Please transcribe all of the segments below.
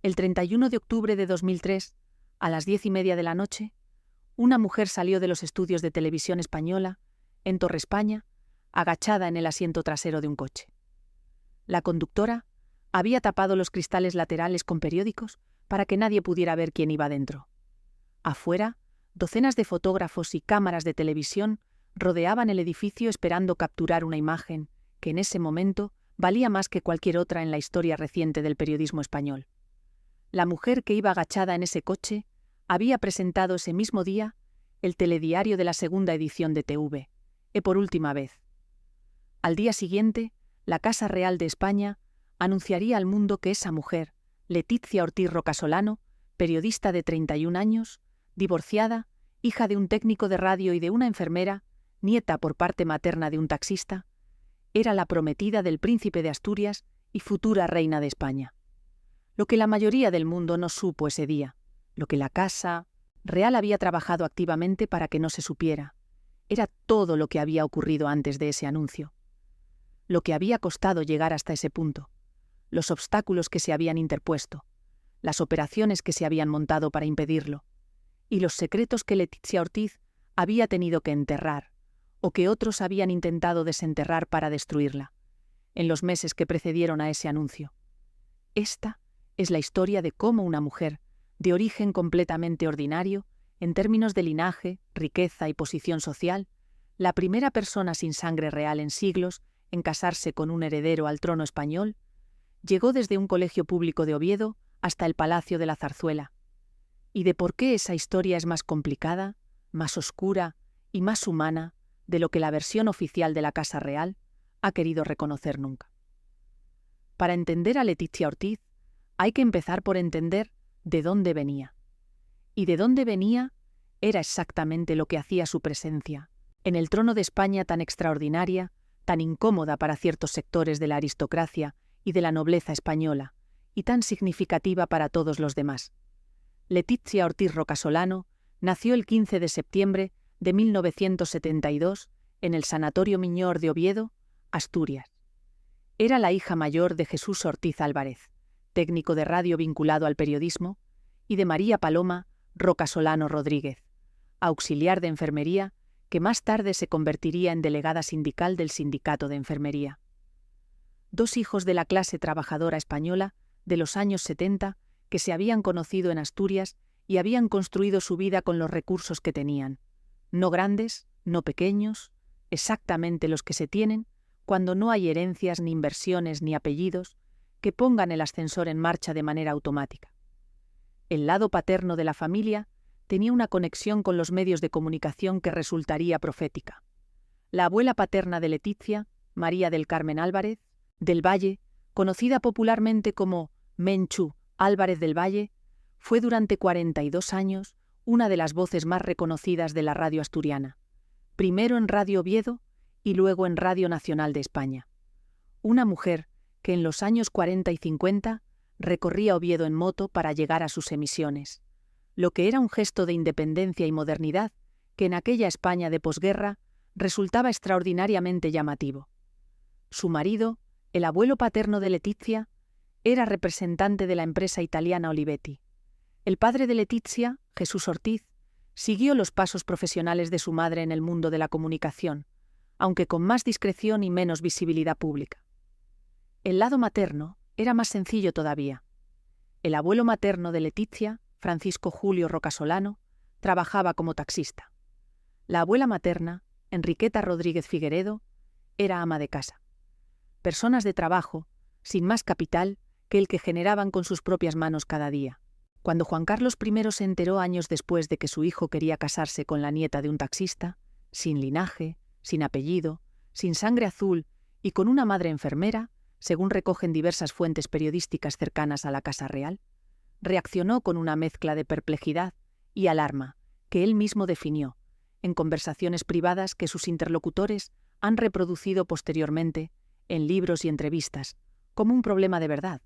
El 31 de octubre de 2003, a las 10:30 de la noche, una mujer salió de los estudios de Televisión Española, en Torre España, agachada en el asiento trasero de un coche. La conductora había tapado los cristales laterales con periódicos para que nadie pudiera ver quién iba dentro. Afuera, docenas de fotógrafos y cámaras de televisión rodeaban el edificio esperando capturar una imagen que en ese momento valía más que cualquier otra en la historia reciente del periodismo español. La mujer que iba agachada en ese coche había presentado ese mismo día el telediario de la segunda edición de TV, por última vez. Al día siguiente, la Casa Real de España anunciaría al mundo que esa mujer, Letizia Ortiz Rocasolano, periodista de 31 años, divorciada, hija de un técnico de radio y de una enfermera, nieta por parte materna de un taxista, era la prometida del príncipe de Asturias y futura reina de España. Lo que la mayoría del mundo no supo ese día, lo que la Casa Real había trabajado activamente para que no se supiera, era todo lo que había ocurrido antes de ese anuncio. Lo que había costado llegar hasta ese punto, los obstáculos que se habían interpuesto, las operaciones que se habían montado para impedirlo, y los secretos que Letizia Ortiz había tenido que enterrar, o que otros habían intentado desenterrar para destruirla, en los meses que precedieron a ese anuncio. Esta es la historia de cómo una mujer, de origen completamente ordinario, en términos de linaje, riqueza y posición social, la primera persona sin sangre real en siglos en casarse con un heredero al trono español, llegó desde un colegio público de Oviedo hasta el Palacio de la Zarzuela, y de por qué esa historia es más complicada, más oscura y más humana de lo que la versión oficial de la Casa Real ha querido reconocer nunca. Para entender a Letizia Ortiz, hay que empezar por entender de dónde venía. Y de dónde venía era exactamente lo que hacía su presencia en el trono de España tan extraordinaria, tan incómoda para ciertos sectores de la aristocracia y de la nobleza española, y tan significativa para todos los demás. Letizia Ortiz Rocasolano nació el 15 de septiembre de 1972 en el Sanatorio Miñor de Oviedo, Asturias. Era la hija mayor de Jesús Ortiz Álvarez, técnico de radio vinculado al periodismo, y de María Paloma Rocasolano Rodríguez, auxiliar de enfermería, que más tarde se convertiría en delegada sindical del Sindicato de Enfermería. Dos hijos de la clase trabajadora española de los años 70 que se habían conocido en Asturias y habían construido su vida con los recursos que tenían, no grandes, no pequeños, exactamente los que se tienen cuando no hay herencias ni inversiones ni apellidos que pongan el ascensor en marcha de manera automática. El lado paterno de la familia tenía una conexión con los medios de comunicación que resultaría profética. La abuela paterna de Letizia, María del Carmen Álvarez, del Valle, conocida popularmente como Menchu Álvarez del Valle, fue durante 42 años una de las voces más reconocidas de la radio asturiana, primero en Radio Oviedo y luego en Radio Nacional de España. Una mujer que en los años 40 y 50 recorría Oviedo en moto para llegar a sus emisiones, lo que era un gesto de independencia y modernidad que en aquella España de posguerra resultaba extraordinariamente llamativo. Su marido, el abuelo paterno de Letizia, era representante de la empresa italiana Olivetti. El padre de Letizia, Jesús Ortiz, siguió los pasos profesionales de su madre en el mundo de la comunicación, aunque con más discreción y menos visibilidad pública. El lado materno era más sencillo todavía. El abuelo materno de Letizia, Francisco Julio Rocasolano, trabajaba como taxista. La abuela materna, Enriqueta Rodríguez Figueredo, era ama de casa. Personas de trabajo, sin más capital que el que generaban con sus propias manos cada día. Cuando Juan Carlos I se enteró años después de que su hijo quería casarse con la nieta de un taxista, sin linaje, sin apellido, sin sangre azul y con una madre enfermera, según recogen diversas fuentes periodísticas cercanas a la Casa Real, reaccionó con una mezcla de perplejidad y alarma que él mismo definió, en conversaciones privadas que sus interlocutores han reproducido posteriormente en libros y entrevistas, como un problema de verdad.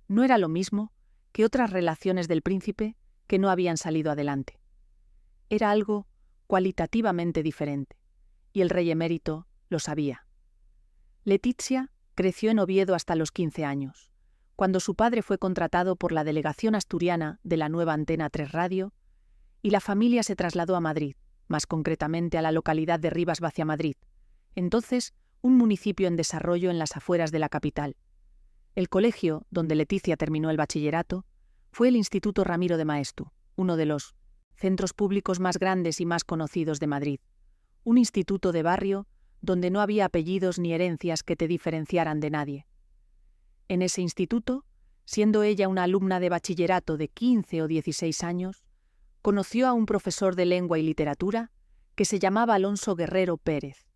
No era lo mismo que otras relaciones del príncipe que no habían salido adelante. Era algo cualitativamente diferente, y el rey emérito lo sabía. Letizia creció en Oviedo hasta los 15 años, cuando su padre fue contratado por la delegación asturiana de la nueva Antena 3 Radio, y la familia se trasladó a Madrid, más concretamente a la localidad de Rivas-Vaciamadrid, entonces un municipio en desarrollo en las afueras de la capital. El colegio, donde Leticia terminó el bachillerato, fue el Instituto Ramiro de Maeztu, uno de los centros públicos más grandes y más conocidos de Madrid. Un instituto de barrio donde no había apellidos ni herencias que te diferenciaran de nadie. En ese instituto, siendo ella una alumna de bachillerato de 15 o 16 años, conoció a un profesor de lengua y literatura que se llamaba Alonso Guerrero Pérez.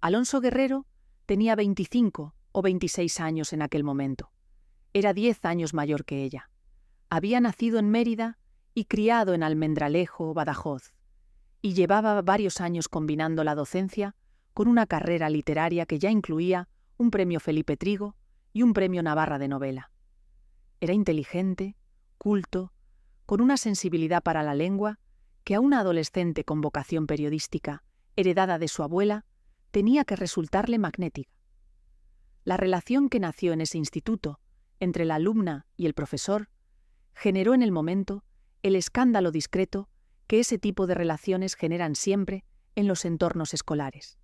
Alonso Guerrero tenía 25 o 26 años en aquel momento. Era 10 años mayor que ella. Había nacido en Mérida y criado en Almendralejo, Badajoz, y llevaba varios años combinando la docencia con una carrera literaria que ya incluía un premio Felipe Trigo y un premio Navarra de novela. Era inteligente, culto, con una sensibilidad para la lengua que a una adolescente con vocación periodística, heredada de su abuela, tenía que resultarle magnética. La relación que nació en ese instituto entre la alumna y el profesor generó en el momento el escándalo discreto que ese tipo de relaciones generan siempre en los entornos escolares.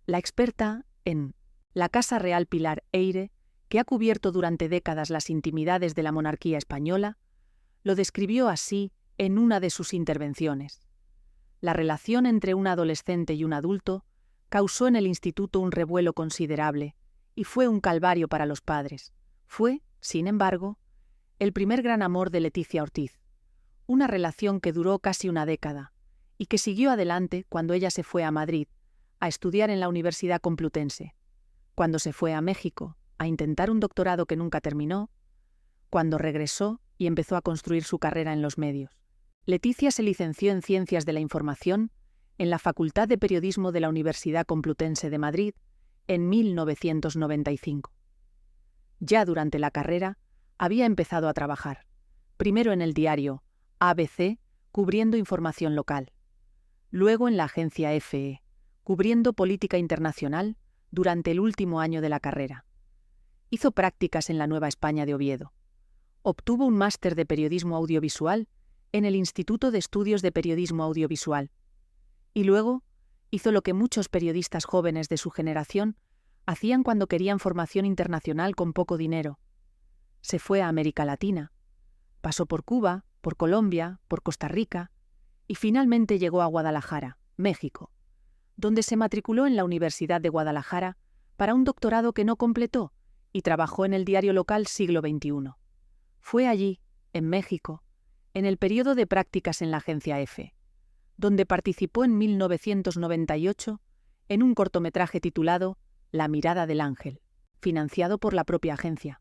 La experta en la Casa Real Pilar Eyre, que ha cubierto durante décadas las intimidades de la monarquía española, lo describió así en una de sus intervenciones. La relación entre un adolescente y un adulto causó en el instituto un revuelo considerable y fue un calvario para los padres. Fue, sin embargo, el primer gran amor de Leticia Ortiz, una relación que duró casi una década y que siguió adelante cuando ella se fue a Madrid a estudiar en la Universidad Complutense, cuando se fue a México a intentar un doctorado que nunca terminó, cuando regresó y empezó a construir su carrera en los medios. Leticia se licenció en Ciencias de la Información en la Facultad de Periodismo de la Universidad Complutense de Madrid en 1995. Ya durante la carrera había empezado a trabajar, primero en el diario ABC, cubriendo información local, luego en la agencia EFE, cubriendo política internacional durante el último año de la carrera. Hizo prácticas en la Nueva España de Oviedo. Obtuvo un máster de periodismo audiovisual en el Instituto de Estudios de Periodismo Audiovisual. Y luego hizo lo que muchos periodistas jóvenes de su generación hacían cuando querían formación internacional con poco dinero. Se fue a América Latina. Pasó por Cuba, por Colombia, por Costa Rica y finalmente llegó a Guadalajara, México, donde se matriculó en la Universidad de Guadalajara para un doctorado que no completó y trabajó en el diario local Siglo XXI. Fue allí, en México, en el periodo de prácticas en la agencia EFE, donde participó en 1998 en un cortometraje titulado La mirada del ángel, financiado por la propia agencia.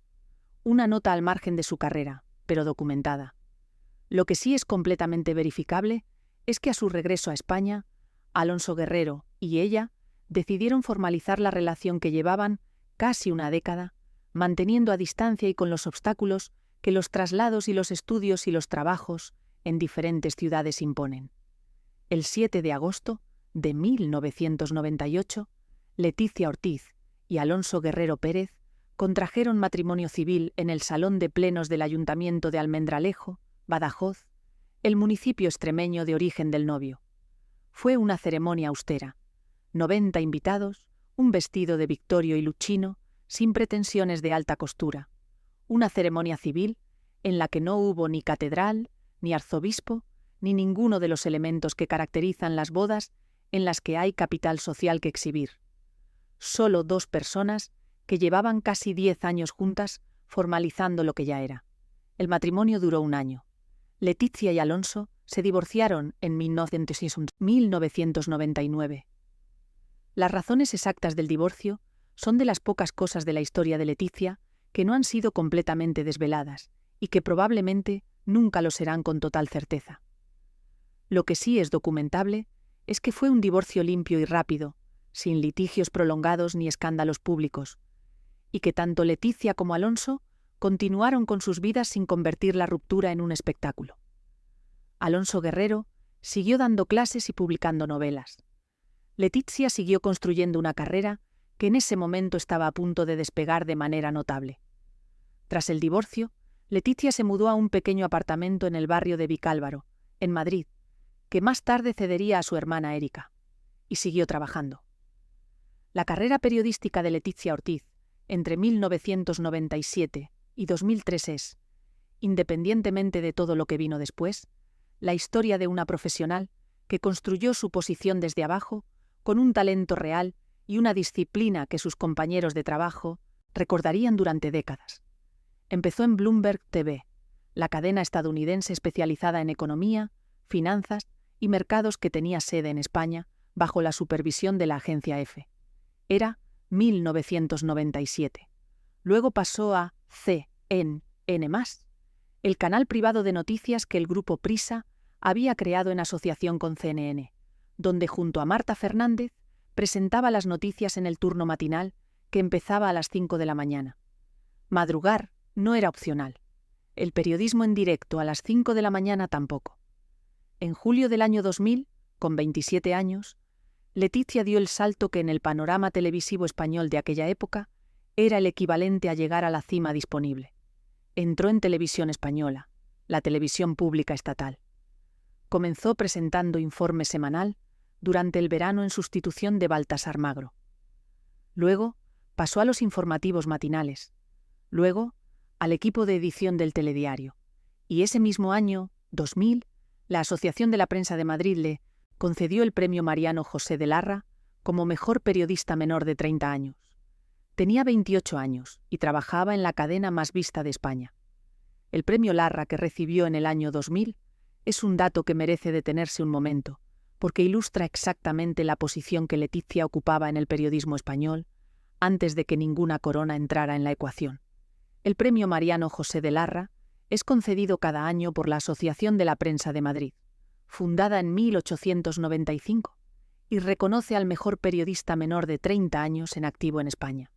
Una nota al margen de su carrera, pero documentada. Lo que sí es completamente verificable es que a su regreso a España, Alonso Guerrero y ella decidieron formalizar la relación que llevaban casi una década, manteniendo a distancia y con los obstáculos que los traslados y los estudios y los trabajos en diferentes ciudades imponen. El 7 de agosto de 1998, Leticia Ortiz y Alonso Guerrero Pérez contrajeron matrimonio civil en el Salón de Plenos del Ayuntamiento de Almendralejo, Badajoz, el municipio extremeño de origen del novio. Fue una ceremonia austera. 90 invitados, un vestido de Victorio y Luchino, sin pretensiones de alta costura. Una ceremonia civil en la que no hubo ni catedral, ni arzobispo, ni ninguno de los elementos que caracterizan las bodas en las que hay capital social que exhibir. Solo 2 personas que llevaban casi 10 años juntas formalizando lo que ya era. El matrimonio duró un año. Leticia y Alonso se divorciaron en 1999. Las razones exactas del divorcio son de las pocas cosas de la historia de Leticia que no han sido completamente desveladas y que probablemente nunca lo serán con total certeza. Lo que sí es documentable es que fue un divorcio limpio y rápido, sin litigios prolongados ni escándalos públicos, y que tanto Leticia como Alonso continuaron con sus vidas sin convertir la ruptura en un espectáculo. Alonso Guerrero siguió dando clases y publicando novelas. Leticia siguió construyendo una carrera que en ese momento estaba a punto de despegar de manera notable. Tras el divorcio, Leticia se mudó a un pequeño apartamento en el barrio de Vicálvaro, en Madrid, que más tarde cedería a su hermana Erika, y siguió trabajando. La carrera periodística de Leticia Ortiz, entre 1997 y 2003 es, independientemente de todo lo que vino después, la historia de una profesional que construyó su posición desde abajo con un talento real y una disciplina que sus compañeros de trabajo recordarían durante décadas. Empezó en Bloomberg TV, la cadena estadounidense especializada en economía, finanzas y mercados que tenía sede en España bajo la supervisión de la agencia EFE. Era 1997. Luego pasó a CNN+, el canal privado de noticias que el grupo Prisa había creado en asociación con CNN, donde junto a Marta Fernández presentaba las noticias en el turno matinal que empezaba a las 5 de la mañana. Madrugar no era opcional. El periodismo en directo a las 5 de la mañana tampoco. En julio del año 2000, con 27 años, Leticia dio el salto que en el panorama televisivo español de aquella época era el equivalente a llegar a la cima disponible. Entró en Televisión Española, la televisión pública estatal. Comenzó presentando Informe Semanal durante el verano en sustitución de Baltasar Magro. Luego pasó a los informativos matinales. Luego al equipo de edición del telediario. Y ese mismo año, 2000, la Asociación de la Prensa de Madrid le concedió el premio Mariano José de Larra como mejor periodista menor de 30 años. Tenía 28 años y trabajaba en la cadena más vista de España. El premio Larra que recibió en el año 2000 es un dato que merece detenerse un momento, porque ilustra exactamente la posición que Leticia ocupaba en el periodismo español antes de que ninguna corona entrara en la ecuación. El premio Mariano José de Larra es concedido cada año por la Asociación de la Prensa de Madrid, fundada en 1895, y reconoce al mejor periodista menor de 30 años en activo en España.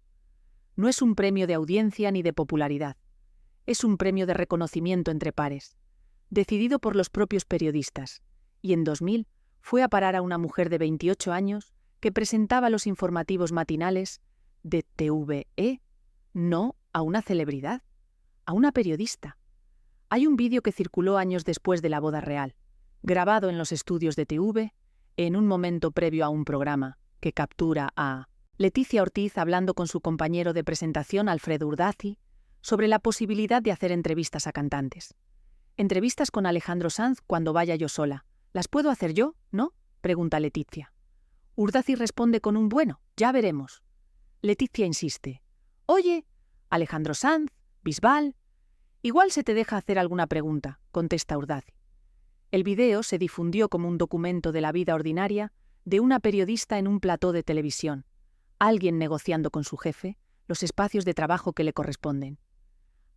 No es un premio de audiencia ni de popularidad, es un premio de reconocimiento entre pares, decidido por los propios periodistas, y en 2000 fue a parar a una mujer de 28 años que presentaba los informativos matinales de TVE, no a una celebridad, a una periodista. Hay un vídeo que circuló años después de la boda real, grabado en los estudios de TV, en un momento previo a un programa, que captura a Leticia Ortiz hablando con su compañero de presentación Alfredo Urdazi sobre la posibilidad de hacer entrevistas a cantantes. Entrevistas con Alejandro Sanz cuando vaya yo sola. ¿Las puedo hacer yo, no?, pregunta Leticia. Urdazi responde con un bueno, ya veremos. Leticia insiste. Oye, Alejandro Sanz, Bisbal. Igual se te deja hacer alguna pregunta, contesta Urdazi. El video se difundió como un documento de la vida ordinaria de una periodista en un plató de televisión, alguien negociando con su jefe los espacios de trabajo que le corresponden.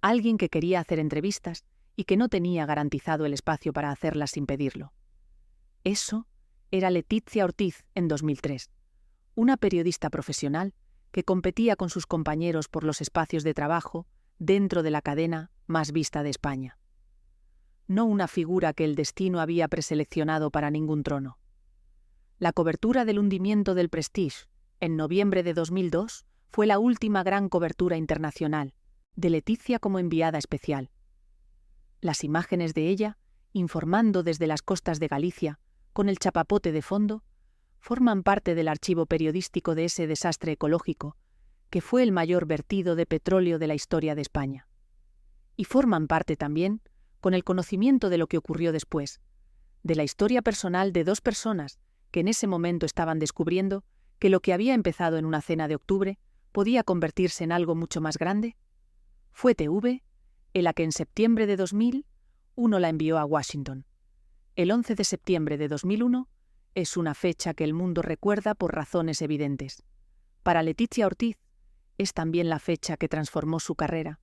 Alguien que quería hacer entrevistas y que no tenía garantizado el espacio para hacerlas sin pedirlo. Eso era Leticia Ortiz en 2003, una periodista profesional que competía con sus compañeros por los espacios de trabajo dentro de la cadena más vista de España. No una figura que el destino había preseleccionado para ningún trono. La cobertura del hundimiento del Prestige, en noviembre de 2002, fue la última gran cobertura internacional, de Leticia como enviada especial. Las imágenes de ella, informando desde las costas de Galicia, con el chapapote de fondo, forman parte del archivo periodístico de ese desastre ecológico, que fue el mayor vertido de petróleo de la historia de España. Y forman parte también, con el conocimiento de lo que ocurrió después, de la historia personal de dos personas que en ese momento estaban descubriendo que lo que había empezado en una cena de octubre podía convertirse en algo mucho más grande. Fue TV en la que en septiembre de 2001 la envió a Washington. El 11 de septiembre de 2001 es una fecha que el mundo recuerda por razones evidentes. Para Leticia Ortiz es también la fecha que transformó su carrera.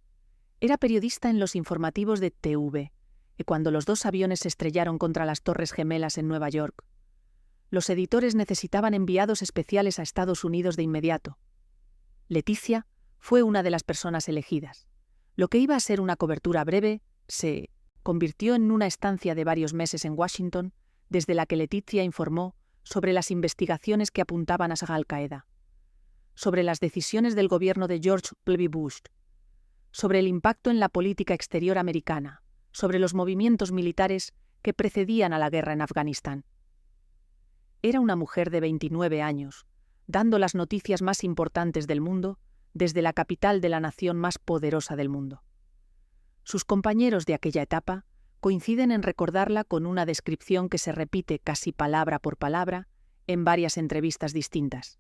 Era periodista en los informativos de TV, y cuando los dos aviones se estrellaron contra las Torres Gemelas en Nueva York, los editores necesitaban enviados especiales a Estados Unidos de inmediato. Leticia fue una de las personas elegidas. Lo que iba a ser una cobertura breve se convirtió en una estancia de varios meses en Washington, desde la que Leticia informó sobre las investigaciones que apuntaban a Al-Qaeda, sobre las decisiones del gobierno de George W. Bush, sobre el impacto en la política exterior americana, sobre los movimientos militares que precedían a la guerra en Afganistán. Era una mujer de 29 años, dando las noticias más importantes del mundo desde la capital de la nación más poderosa del mundo. Sus compañeros de aquella etapa coinciden en recordarla con una descripción que se repite casi palabra por palabra en varias entrevistas distintas: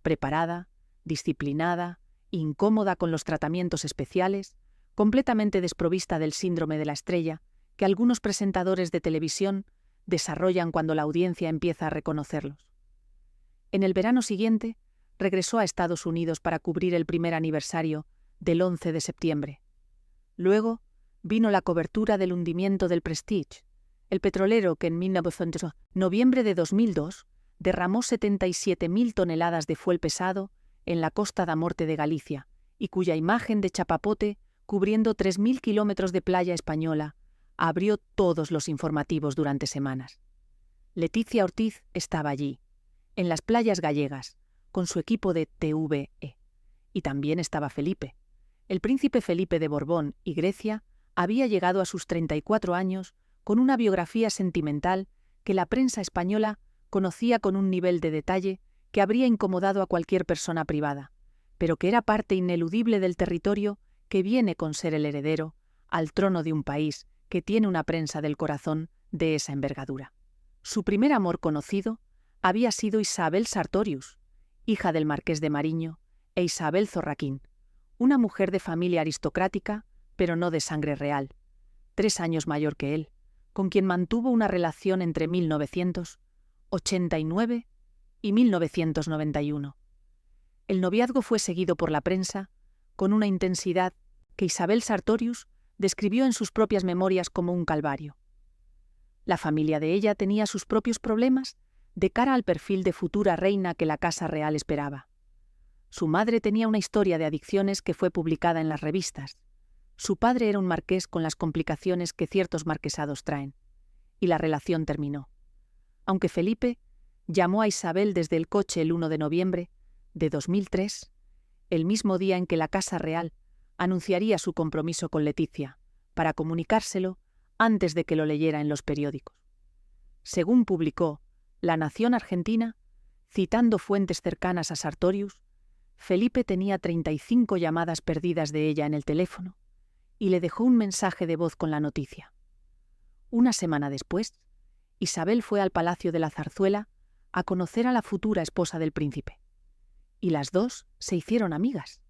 preparada, disciplinada, incómoda con los tratamientos especiales, completamente desprovista del síndrome de la estrella que algunos presentadores de televisión desarrollan cuando la audiencia empieza a reconocerlos. En el verano siguiente, regresó a Estados Unidos para cubrir el primer aniversario del 11 de septiembre. Luego vino la cobertura del hundimiento del Prestige, el petrolero que en noviembre de 2002 derramó 77.000 toneladas de fuel pesado en la Costa da Morte de Galicia y cuya imagen de chapapote, cubriendo 3.000 kilómetros de playa española, abrió todos los informativos durante semanas. Leticia Ortiz estaba allí, en las playas gallegas, con su equipo de TVE. Y también estaba Felipe. El príncipe Felipe de Borbón y Grecia había llegado a sus 34 años con una biografía sentimental que la prensa española conocía con un nivel de detalle que habría incomodado a cualquier persona privada, pero que era parte ineludible del territorio que viene con ser el heredero al trono de un país que tiene una prensa del corazón de esa envergadura. Su primer amor conocido había sido Isabel Sartorius, hija del marqués de Mariño, e Isabel Zorraquín, una mujer de familia aristocrática, pero no de sangre real, 3 años mayor que él, con quien mantuvo una relación entre 1989 y 1991. El noviazgo fue seguido por la prensa con una intensidad que Isabel Sartorius describió en sus propias memorias como un calvario. La familia de ella tenía sus propios problemas de cara al perfil de futura reina que la Casa Real esperaba. Su madre tenía una historia de adicciones que fue publicada en las revistas. Su padre era un marqués con las complicaciones que ciertos marquesados traen. Y la relación terminó. Aunque Felipe llamó a Isabel desde el coche el 1 de noviembre de 2003, el mismo día en que la Casa Real anunciaría su compromiso con Leticia, para comunicárselo antes de que lo leyera en los periódicos. Según publicó La Nación Argentina, citando fuentes cercanas a Sartorius, Felipe tenía 35 llamadas perdidas de ella en el teléfono y le dejó un mensaje de voz con la noticia. Una semana después, Isabel fue al Palacio de la Zarzuela a conocer a la futura esposa del príncipe. Y las dos se hicieron amigas.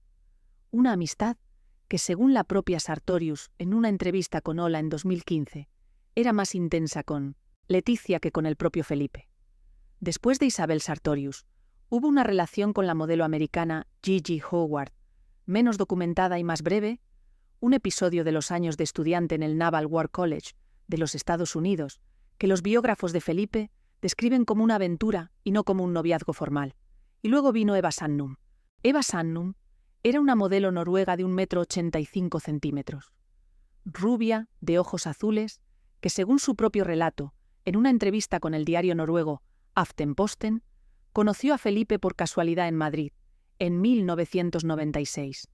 Una amistad que, según la propia Sartorius en una entrevista con Hola en 2015, era más intensa con Leticia que con el propio Felipe. Después de Isabel Sartorius, hubo una relación con la modelo americana Gigi Howard, menos documentada y más breve, un episodio de los años de estudiante en el Naval War College de los Estados Unidos, que los biógrafos de Felipe describen como una aventura y no como un noviazgo formal. Y luego vino Eva Sandum. Eva Sandum era una modelo noruega de 1,85 m, rubia, de ojos azules, que según su propio relato, en una entrevista con el diario noruego Aftenposten, conoció a Felipe por casualidad en Madrid, en 1996.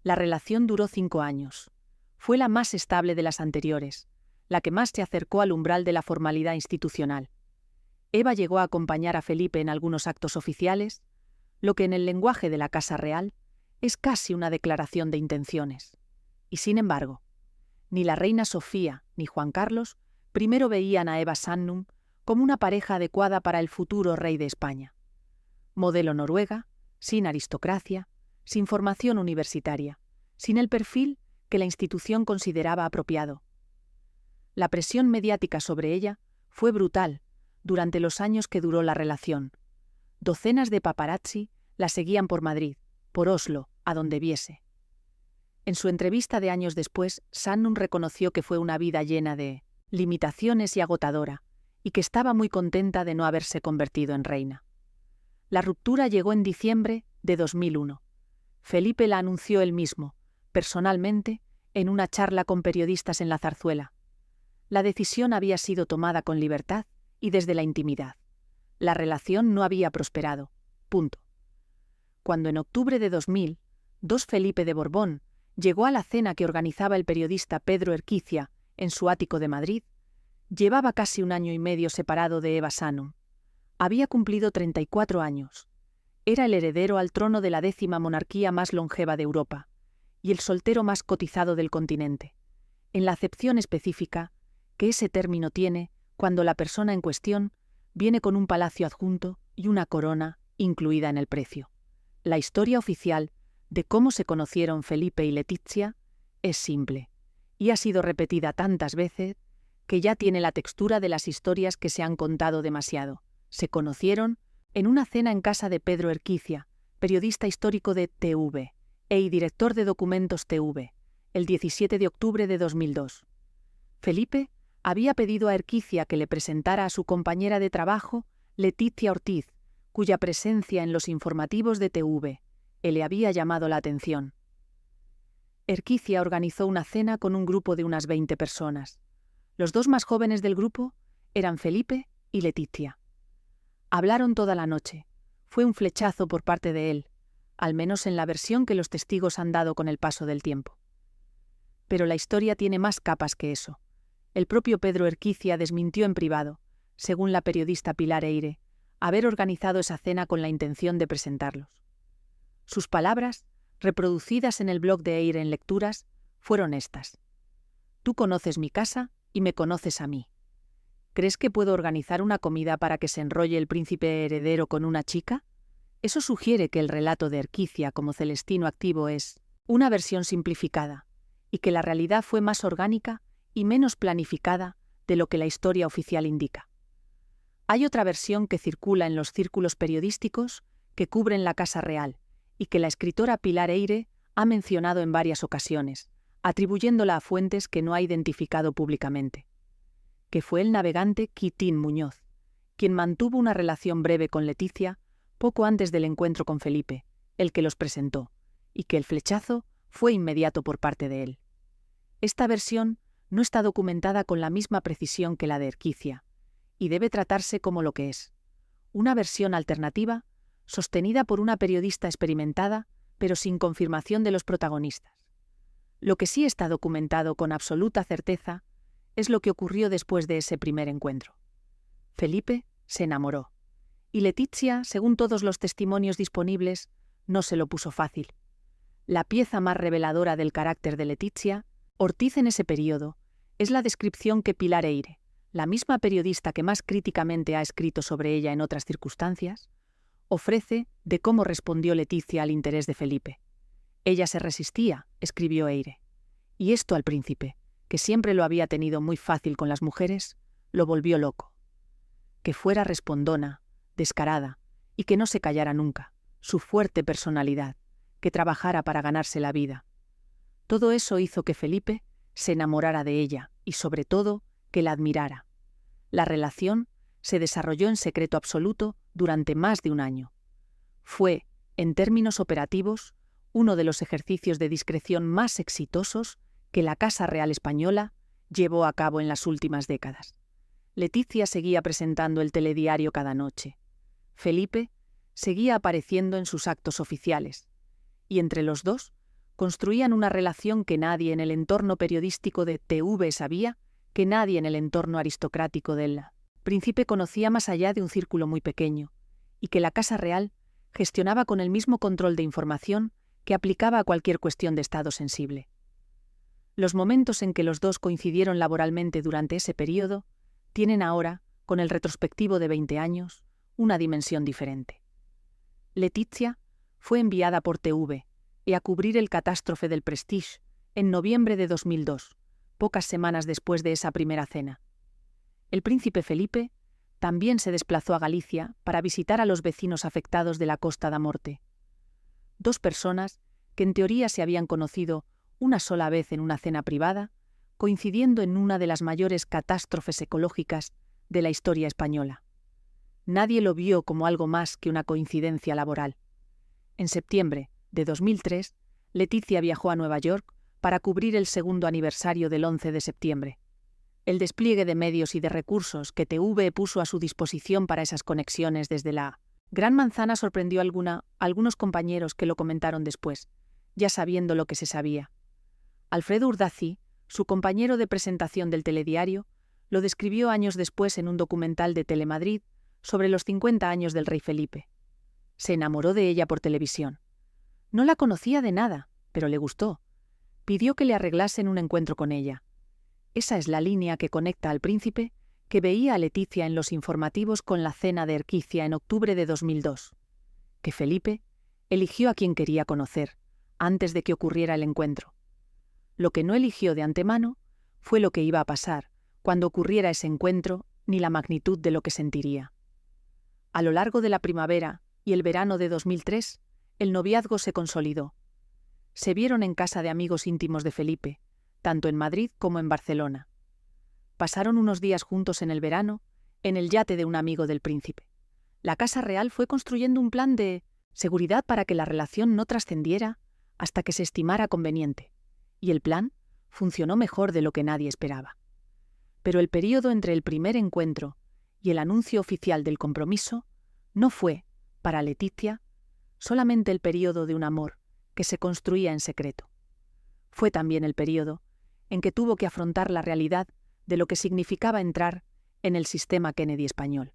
La relación duró 5 años. Fue la más estable de las anteriores, la que más se acercó al umbral de la formalidad institucional. Eva llegó a acompañar a Felipe en algunos actos oficiales, lo que en el lenguaje de la Casa Real es casi una declaración de intenciones. Y sin embargo, ni la reina Sofía ni Juan Carlos primero veían a Eva Sandum como una pareja adecuada para el futuro rey de España. Modelo noruega, sin aristocracia, sin formación universitaria, sin el perfil que la institución consideraba apropiado. La presión mediática sobre ella fue brutal durante los años que duró la relación. Docenas de paparazzi la seguían por Madrid, por Oslo, a donde viese. En su entrevista de años después, Sandum reconoció que fue una vida llena de limitaciones y agotadora, y que estaba muy contenta de no haberse convertido en reina. La ruptura llegó en diciembre de 2001. Felipe la anunció él mismo, personalmente, en una charla con periodistas en la Zarzuela. La decisión había sido tomada con libertad y desde la intimidad. La relación no había prosperado. Punto. Cuando en octubre de 2000, Felipe de Borbón Llegó a la cena que organizaba el periodista Pedro Erquicia en su ático de Madrid. Llevaba casi 1 año y medio separado de Eva Sanum. Había cumplido 34 años. Era el heredero al trono de la 10ª monarquía más longeva de Europa y el soltero más cotizado del continente, en la acepción específica que ese término tiene cuando la persona en cuestión viene con un palacio adjunto y una corona incluida en el precio. La historia oficial de cómo se conocieron Felipe y Letizia es simple y ha sido repetida tantas veces que ya tiene la textura de las historias que se han contado demasiado. Se conocieron en una cena en casa de Pedro Erquicia, periodista histórico de TV y director de Documentos TV, el 17 de octubre de 2002. Felipe había pedido a Erquicia que le presentara a su compañera de trabajo, Letizia Ortiz, cuya presencia en los informativos de TV le había llamado la atención. Erquicia organizó una cena con un grupo de unas 20 personas. Los 2 más jóvenes del grupo eran Felipe y Letizia. Hablaron toda la noche. Fue un flechazo por parte de él, al menos en la versión que los testigos han dado con el paso del tiempo. Pero la historia tiene más capas que eso. El propio Pedro Erquicia desmintió en privado, según la periodista Pilar Eyre, haber organizado esa cena con la intención de presentarlos. Sus palabras, reproducidas en el blog de Eyre en Lecturas, fueron estas: «Tú conoces mi casa y me conoces a mí. ¿Crees que puedo organizar una comida para que se enrolle el príncipe heredero con una chica?» Eso sugiere que el relato de Erquicia como Celestino activo es una versión simplificada, y que la realidad fue más orgánica y menos planificada de lo que la historia oficial indica. Hay otra versión que circula en los círculos periodísticos que cubren la Casa Real y que la escritora Pilar Eyre ha mencionado en varias ocasiones, atribuyéndola a fuentes que no ha identificado públicamente. Que fue el navegante Quitín Muñoz, quien mantuvo una relación breve con Letizia poco antes del encuentro con Felipe, el que los presentó, y que el flechazo fue inmediato por parte de él. Esta versión no está documentada con la misma precisión que la de Erquicia, y debe tratarse como lo que es: una versión alternativa, sostenida por una periodista experimentada, pero sin confirmación de los protagonistas. Lo que sí está documentado con absoluta certeza es lo que ocurrió después de ese primer encuentro. Felipe se enamoró, y Letizia, según todos los testimonios disponibles, no se lo puso fácil. La pieza más reveladora del carácter de Letizia Ortiz en ese periodo es la descripción que Pilar Eyre, la misma periodista que más críticamente ha escrito sobre ella en otras circunstancias, ofrece de cómo respondió Letizia al interés de Felipe. Ella se resistía, escribió Eyre, y esto al príncipe, que siempre lo había tenido muy fácil con las mujeres, lo volvió loco. Que fuera respondona, descarada, y que no se callara nunca, su fuerte personalidad, que trabajara para ganarse la vida. Todo eso hizo que Felipe se enamorara de ella y, sobre todo, que la admirara. La relación se desarrolló en secreto absoluto durante más de 1 año. Fue, en términos operativos, uno de los ejercicios de discreción más exitosos que la Casa Real Española llevó a cabo en las últimas décadas. Letizia seguía presentando el telediario cada noche. Felipe seguía apareciendo en sus actos oficiales, y entre los dos construían una relación que nadie en el entorno periodístico de TV sabía, que nadie en el entorno aristocrático del príncipe conocía más allá de un círculo muy pequeño, y que la Casa Real gestionaba con el mismo control de información que aplicaba a cualquier cuestión de estado sensible. Los momentos en que los dos coincidieron laboralmente durante ese período tienen ahora, con el retrospectivo de 20 años, una dimensión diferente. Letizia fue enviada por TV a cubrir el catástrofe del Prestige en noviembre de 2002, pocas semanas después de esa primera cena. El príncipe Felipe también se desplazó a Galicia para visitar a los vecinos afectados de la Costa da Morte. 2 personas que en teoría se habían conocido una sola vez en una cena privada, coincidiendo en una de las mayores catástrofes ecológicas de la historia española. Nadie lo vio como algo más que una coincidencia laboral. En septiembre de 2003, Letizia viajó a Nueva York para cubrir el 2º aniversario del 11 de septiembre. El despliegue de medios y de recursos que TV puso a su disposición para esas conexiones desde la Gran Manzana sorprendió a algunos compañeros que lo comentaron después, ya sabiendo lo que se sabía. Alfredo Urdazi, su compañero de presentación del telediario, lo describió años después en un documental de Telemadrid sobre los 50 años del rey Felipe. Se enamoró de ella por televisión. No la conocía de nada, pero le gustó. Pidió que le arreglasen un encuentro con ella. Esa es la línea que conecta al príncipe que veía a Leticia en los informativos con la cena de Erquicia en octubre de 2002. Que Felipe eligió a quien quería conocer, antes de que ocurriera el encuentro. Lo que no eligió de antemano fue lo que iba a pasar cuando ocurriera ese encuentro, ni la magnitud de lo que sentiría. A lo largo de la primavera y el verano de 2003, el noviazgo se consolidó. Se vieron en casa de amigos íntimos de Felipe, tanto en Madrid como en Barcelona. Pasaron unos días juntos en el verano, en el yate de un amigo del príncipe. La Casa Real fue construyendo un plan de seguridad para que la relación no trascendiera hasta que se estimara conveniente, y el plan funcionó mejor de lo que nadie esperaba. Pero el período entre el primer encuentro y el anuncio oficial del compromiso no fue, para Leticia, solamente el período de un amor que se construía en secreto. Fue también el período en que tuvo que afrontar la realidad de lo que significaba entrar en el sistema Kennedy español,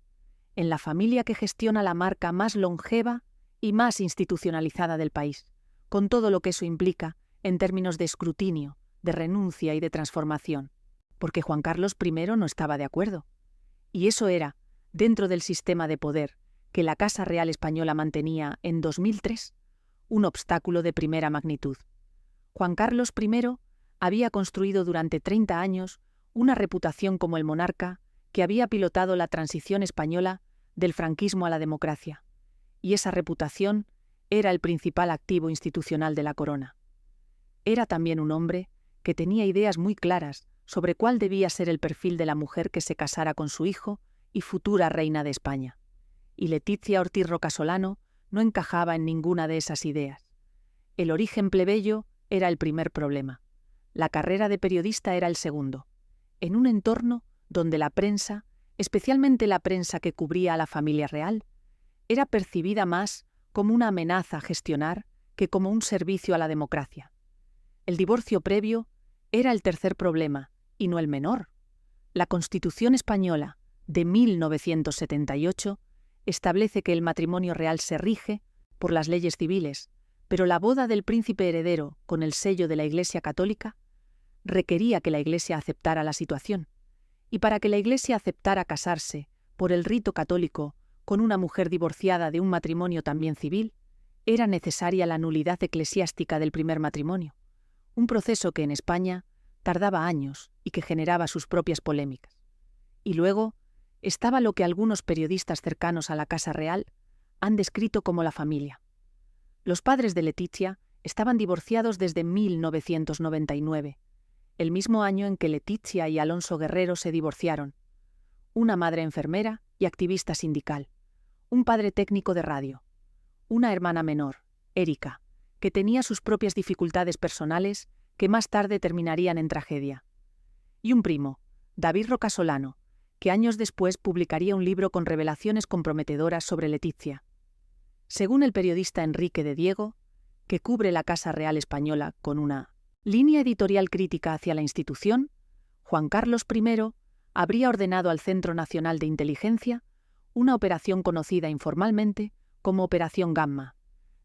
en la familia que gestiona la marca más longeva y más institucionalizada del país, con todo lo que eso implica en términos de escrutinio, de renuncia y de transformación, porque Juan Carlos I no estaba de acuerdo. Y eso era, dentro del sistema de poder que la Casa Real Española mantenía en 2003, un obstáculo de primera magnitud. Juan Carlos I había construido durante 30 años una reputación como el monarca que había pilotado la transición española del franquismo a la democracia, y esa reputación era el principal activo institucional de la corona. Era también un hombre que tenía ideas muy claras sobre cuál debía ser el perfil de la mujer que se casara con su hijo y futura reina de España. Y Leticia Ortiz Rocasolano no encajaba en ninguna de esas ideas. El origen plebeyo era el primer problema. La carrera de periodista era el segundo. En un entorno donde la prensa, especialmente la prensa que cubría a la familia real, era percibida más como una amenaza a gestionar que como un servicio a la democracia. El divorcio previo era el tercer problema, y no el menor. La Constitución española de 1978 establece que el matrimonio real se rige por las leyes civiles, pero la boda del príncipe heredero con el sello de la Iglesia Católica requería que la Iglesia aceptara la situación, y para que la Iglesia aceptara casarse por el rito católico con una mujer divorciada de un matrimonio también civil, era necesaria la nulidad eclesiástica del primer matrimonio, un proceso que en España tardaba años y que generaba sus propias polémicas. Y luego estaba lo que algunos periodistas cercanos a la Casa Real han descrito como la familia. Los padres de Leticia estaban divorciados desde 1999, el mismo año en que Leticia y Alonso Guerrero se divorciaron. Una madre enfermera y activista sindical, un padre técnico de radio, una hermana menor, Erika, que tenía sus propias dificultades personales que más tarde terminarían en tragedia, y un primo, David Rocasolano, que años después publicaría un libro con revelaciones comprometedoras sobre Leticia. Según el periodista Enrique de Diego, que cubre la Casa Real Española con una línea editorial crítica hacia la institución, Juan Carlos I habría ordenado al Centro Nacional de Inteligencia una operación conocida informalmente como Operación Gamma,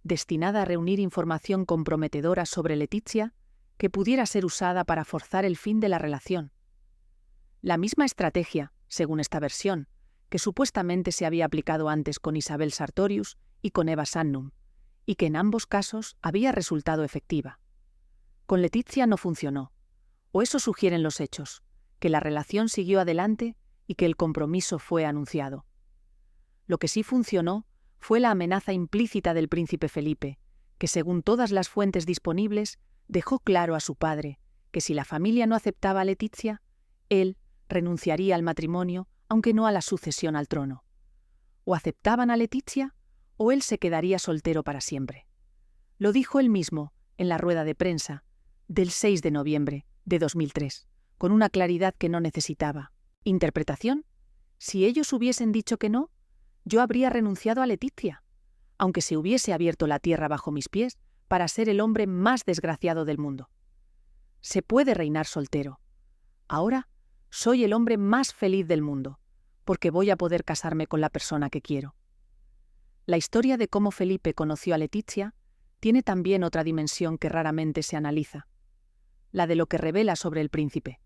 destinada a reunir información comprometedora sobre Leticia que pudiera ser usada para forzar el fin de la relación. La misma estrategia, según esta versión, que supuestamente se había aplicado antes con Isabel Sartorius y con Eva Sannum, y que en ambos casos había resultado efectiva. Con Leticia no funcionó, o eso sugieren los hechos, que la relación siguió adelante y que el compromiso fue anunciado. Lo que sí funcionó fue la amenaza implícita del príncipe Felipe, que según todas las fuentes disponibles dejó claro a su padre que si la familia no aceptaba a Leticia, él renunciaría al matrimonio, aunque no a la sucesión al trono. O aceptaban a Leticia, o él se quedaría soltero para siempre. Lo dijo él mismo en la rueda de prensa del 6 de noviembre de 2003, con una claridad que no necesitaba. ¿Interpretación? Si ellos hubiesen dicho que no, yo habría renunciado a Leticia, aunque se hubiese abierto la tierra bajo mis pies para ser el hombre más desgraciado del mundo. Se puede reinar soltero. Ahora soy el hombre más feliz del mundo, porque voy a poder casarme con la persona que quiero. La historia de cómo Felipe conoció a Letizia tiene también otra dimensión que raramente se analiza, la de lo que revela sobre el príncipe.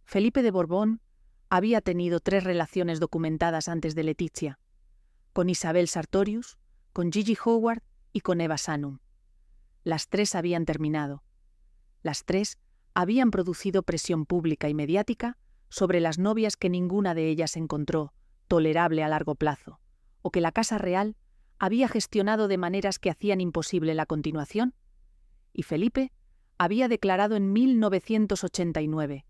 Felipe de Borbón había tenido 3 relaciones documentadas antes de Letizia, con Isabel Sartorius, con Gigi Howard y con Eva Sanum. Las 3 habían terminado. Las 3 habían producido presión pública y mediática sobre las novias que ninguna de ellas encontró tolerable a largo plazo, o que la Casa Real había gestionado de maneras que hacían imposible la continuación. Y Felipe había declarado en 1989,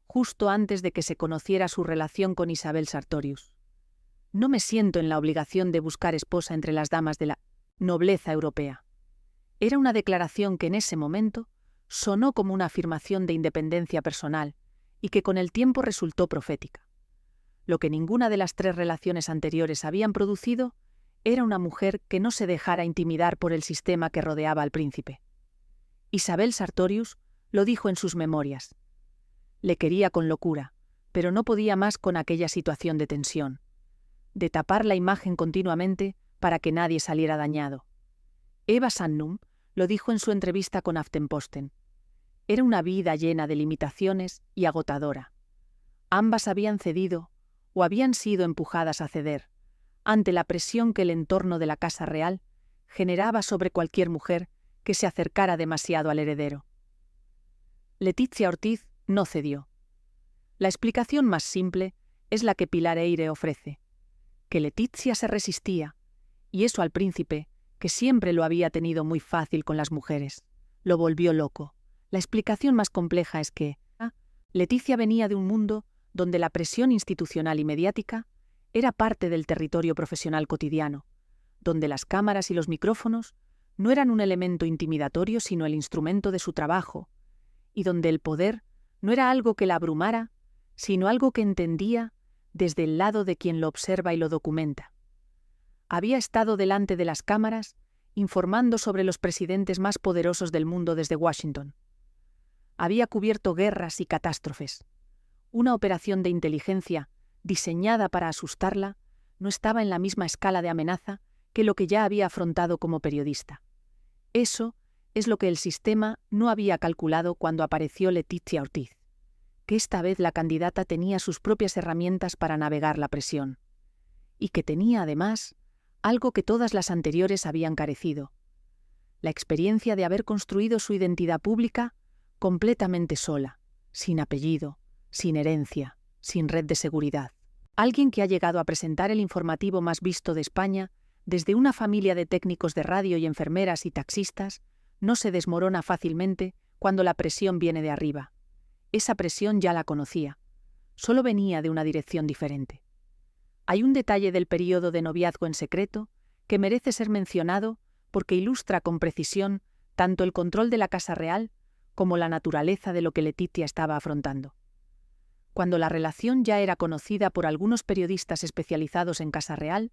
justo antes de que se conociera su relación con Isabel Sartorius: no me siento en la obligación de buscar esposa entre las damas de la nobleza europea. Era una declaración que en ese momento sonó como una afirmación de independencia personal y que con el tiempo resultó profética. Lo que ninguna de las 3 relaciones anteriores habían producido era una mujer que no se dejara intimidar por el sistema que rodeaba al príncipe. Isabel Sartorius lo dijo en sus memorias. Le quería con locura, pero no podía más con aquella situación de tensión, de tapar la imagen continuamente para que nadie saliera dañado. Eva Sanum lo dijo en su entrevista con Aftenposten. Era una vida llena de limitaciones y agotadora. Ambas habían cedido o habían sido empujadas a ceder ante la presión que el entorno de la Casa Real generaba sobre cualquier mujer que se acercara demasiado al heredero. Letizia Ortiz no cedió. La explicación más simple es la que Pilar Eyre ofrece, que Letizia se resistía, y eso al príncipe, que siempre lo había tenido muy fácil con las mujeres, lo volvió loco. La explicación más compleja es que Letizia venía de un mundo donde la presión institucional y mediática era parte del territorio profesional cotidiano, donde las cámaras y los micrófonos no eran un elemento intimidatorio sino el instrumento de su trabajo, y donde el poder no era algo que la abrumara, sino algo que entendía desde el lado de quien lo observa y lo documenta. Había estado delante de las cámaras informando sobre los presidentes más poderosos del mundo desde Washington. Había cubierto guerras y catástrofes. Una operación de inteligencia diseñada para asustarla no estaba en la misma escala de amenaza que lo que ya había afrontado como periodista. Eso es lo que el sistema no había calculado cuando apareció Letizia Ortiz, que esta vez la candidata tenía sus propias herramientas para navegar la presión, y que tenía además algo que todas las anteriores habían carecido: la experiencia de haber construido su identidad pública completamente sola, sin apellido, sin herencia, sin red de seguridad. Alguien que ha llegado a presentar el informativo más visto de España desde una familia de técnicos de radio y enfermeras y taxistas no se desmorona fácilmente cuando la presión viene de arriba. Esa presión ya la conocía, solo venía de una dirección diferente. Hay un detalle del período de noviazgo en secreto que merece ser mencionado porque ilustra con precisión tanto el control de la Casa Real como la naturaleza de lo que Letizia estaba afrontando. Cuando la relación ya era conocida por algunos periodistas especializados en Casa Real,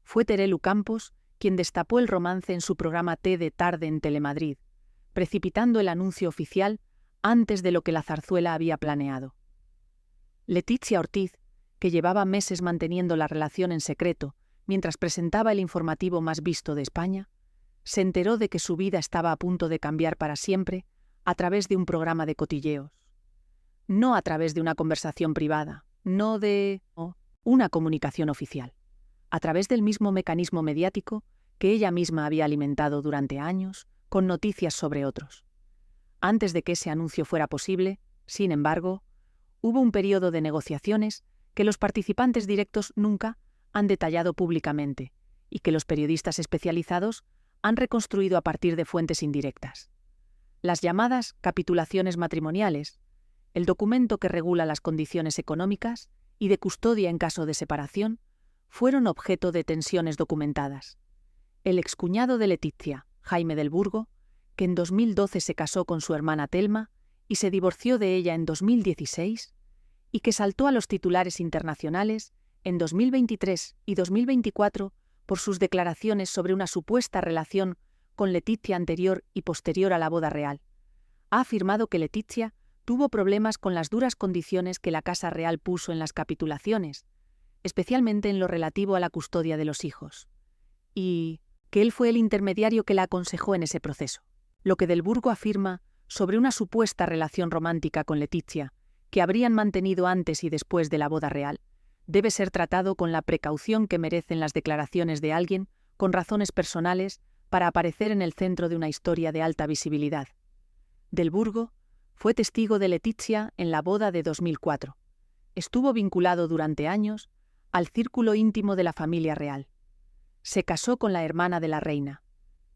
fue Terelu Campos quien destapó el romance en su programa Té de tarde en Telemadrid, precipitando el anuncio oficial antes de lo que la zarzuela había planeado. Letizia Ortiz, que llevaba meses manteniendo la relación en secreto mientras presentaba el informativo más visto de España, se enteró de que su vida estaba a punto de cambiar para siempre a través de un programa de cotilleos. No a través de una conversación privada, no de una comunicación oficial, a través del mismo mecanismo mediático que ella misma había alimentado durante años con noticias sobre otros. Antes de que ese anuncio fuera posible, sin embargo, hubo un periodo de negociaciones que los participantes directos nunca han detallado públicamente y que los periodistas especializados han reconstruido a partir de fuentes indirectas. Las llamadas capitulaciones matrimoniales, el documento que regula las condiciones económicas y de custodia en caso de separación, fueron objeto de tensiones documentadas. El excuñado de Letizia, Jaime del Burgo, que en 2012 se casó con su hermana Telma y se divorció de ella en 2016, y que saltó a los titulares internacionales en 2023 y 2024 por sus declaraciones sobre una supuesta relación con Letizia anterior y posterior a la boda real, ha afirmado que Letizia tuvo problemas con las duras condiciones que la Casa Real puso en las capitulaciones, especialmente en lo relativo a la custodia de los hijos, y que él fue el intermediario que la aconsejó en ese proceso. Lo que Del Burgo afirma sobre una supuesta relación romántica con Letizia, que habrían mantenido antes y después de la boda real, debe ser tratado con la precaución que merecen las declaraciones de alguien con razones personales para aparecer en el centro de una historia de alta visibilidad. Del Burgo fue testigo de Letizia en la boda de 2004. Estuvo vinculado durante años al círculo íntimo de la familia real. Se casó con la hermana de la reina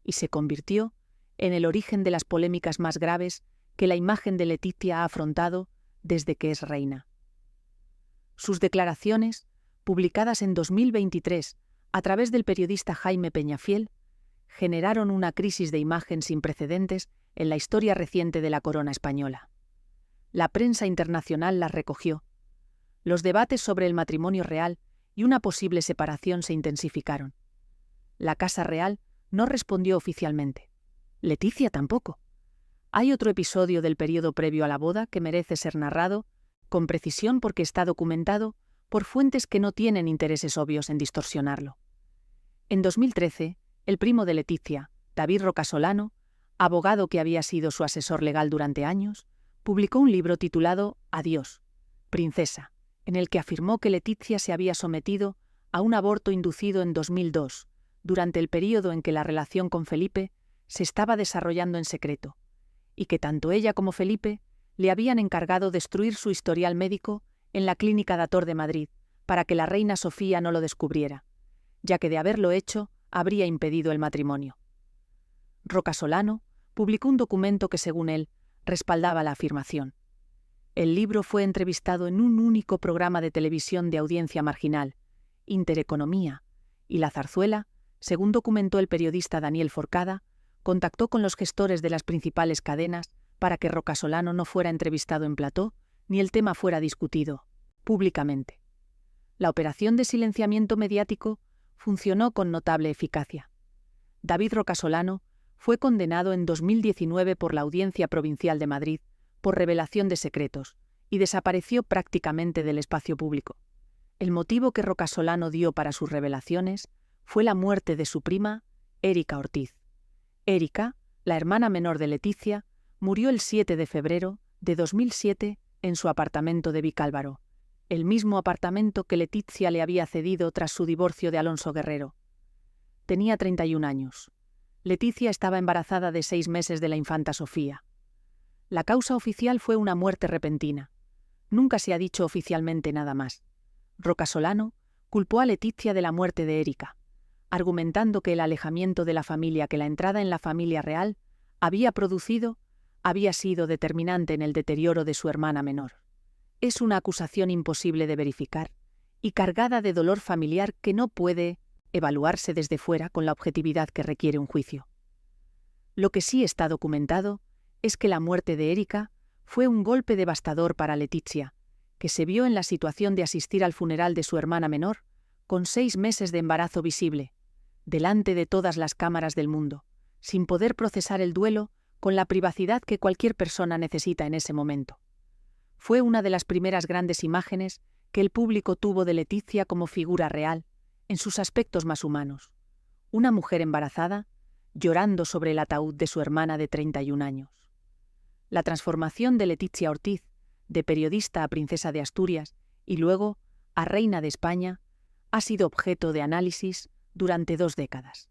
y se convirtió en el origen de las polémicas más graves que la imagen de Letizia ha afrontado desde que es reina. Sus declaraciones, publicadas en 2023 a través del periodista Jaime Peñafiel, generaron una crisis de imagen sin precedentes en la historia reciente de la corona española. La prensa internacional las recogió. Los debates sobre el matrimonio real y una posible separación se intensificaron. La Casa Real no respondió oficialmente. Letizia tampoco. Hay otro episodio del periodo previo a la boda que merece ser narrado con precisión porque está documentado por fuentes que no tienen intereses obvios en distorsionarlo. En 2013, el primo de Letizia, David Rocasolano, abogado que había sido su asesor legal durante años, publicó un libro titulado Adiós, princesa, en el que afirmó que Letizia se había sometido a un aborto inducido en 2002, durante el período en que la relación con Felipe se estaba desarrollando en secreto, y que tanto ella como Felipe le habían encargado destruir su historial médico en la Clínica Dator de Madrid para que la reina Sofía no lo descubriera, ya que de haberlo hecho habría impedido el matrimonio. Rocasolano publicó un documento que, según él, respaldaba la afirmación. El libro fue entrevistado en un único programa de televisión de audiencia marginal, Intereconomía, y La Zarzuela, según documentó el periodista Daniel Forcada, contactó con los gestores de las principales cadenas para que Rocasolano no fuera entrevistado en plató ni el tema fuera discutido públicamente. La operación de silenciamiento mediático funcionó con notable eficacia. David Rocasolano fue condenado en 2019 por la Audiencia Provincial de Madrid por revelación de secretos y desapareció prácticamente del espacio público. El motivo que Rocasolano dio para sus revelaciones fue la muerte de su prima, Erika Ortiz. Erika, la hermana menor de Letizia, murió el 7 de febrero de 2007 en su apartamento de Vicálvaro, el mismo apartamento que Letizia le había cedido tras su divorcio de Alonso Guerrero. Tenía 31 años. Letizia estaba embarazada de 6 meses de la infanta Sofía. La causa oficial fue una muerte repentina. Nunca se ha dicho oficialmente nada más. Rocasolano culpó a Letizia de la muerte de Erika, argumentando que el alejamiento de la familia que la entrada en la familia real había producido había sido determinante en el deterioro de su hermana menor. Es una acusación imposible de verificar y cargada de dolor familiar que no puede evaluarse desde fuera con la objetividad que requiere un juicio. Lo que sí está documentado es que la muerte de Erika fue un golpe devastador para Letizia, que se vio en la situación de asistir al funeral de su hermana menor con 6 meses de embarazo visible, delante de todas las cámaras del mundo, sin poder procesar el duelo con la privacidad que cualquier persona necesita en ese momento. Fue una de las primeras grandes imágenes que el público tuvo de Letizia como figura real, en sus aspectos más humanos. Una mujer embarazada, llorando sobre el ataúd de su hermana de 31 años. La transformación de Letizia Ortiz, de periodista a princesa de Asturias y luego a reina de España, ha sido objeto de análisis durante 2 décadas.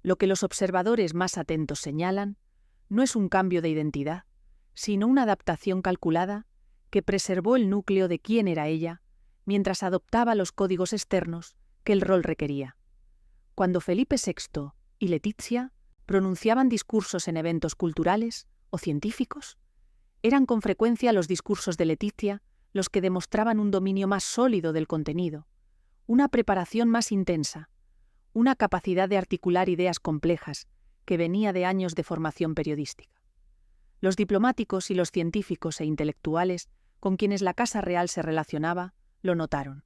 Lo que los observadores más atentos señalan no es un cambio de identidad, sino una adaptación calculada que preservó el núcleo de quién era ella, mientras adoptaba los códigos externos que el rol requería. Cuando Felipe VI y Letizia pronunciaban discursos en eventos culturales o científicos, eran con frecuencia los discursos de Letizia los que demostraban un dominio más sólido del contenido, una preparación más intensa, una capacidad de articular ideas complejas que venía de años de formación periodística. Los diplomáticos y los científicos e intelectuales con quienes la Casa Real se relacionaba lo notaron.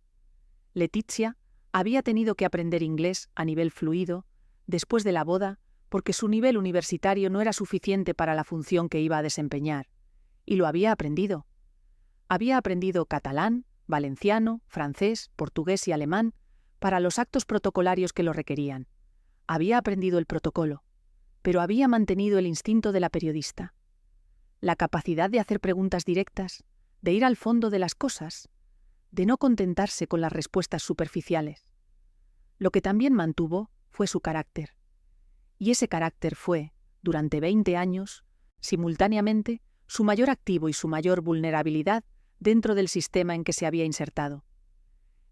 Letizia había tenido que aprender inglés a nivel fluido después de la boda porque su nivel universitario no era suficiente para la función que iba a desempeñar, y lo había aprendido. Había aprendido catalán, valenciano, francés, portugués y alemán para los actos protocolarios que lo requerían. Había aprendido el protocolo, pero había mantenido el instinto de la periodista, la capacidad de hacer preguntas directas, de ir al fondo de las cosas, de no contentarse con las respuestas superficiales. Lo que también mantuvo fue su carácter. Y ese carácter fue, durante 20 años, simultáneamente, su mayor activo y su mayor vulnerabilidad dentro del sistema en que se había insertado.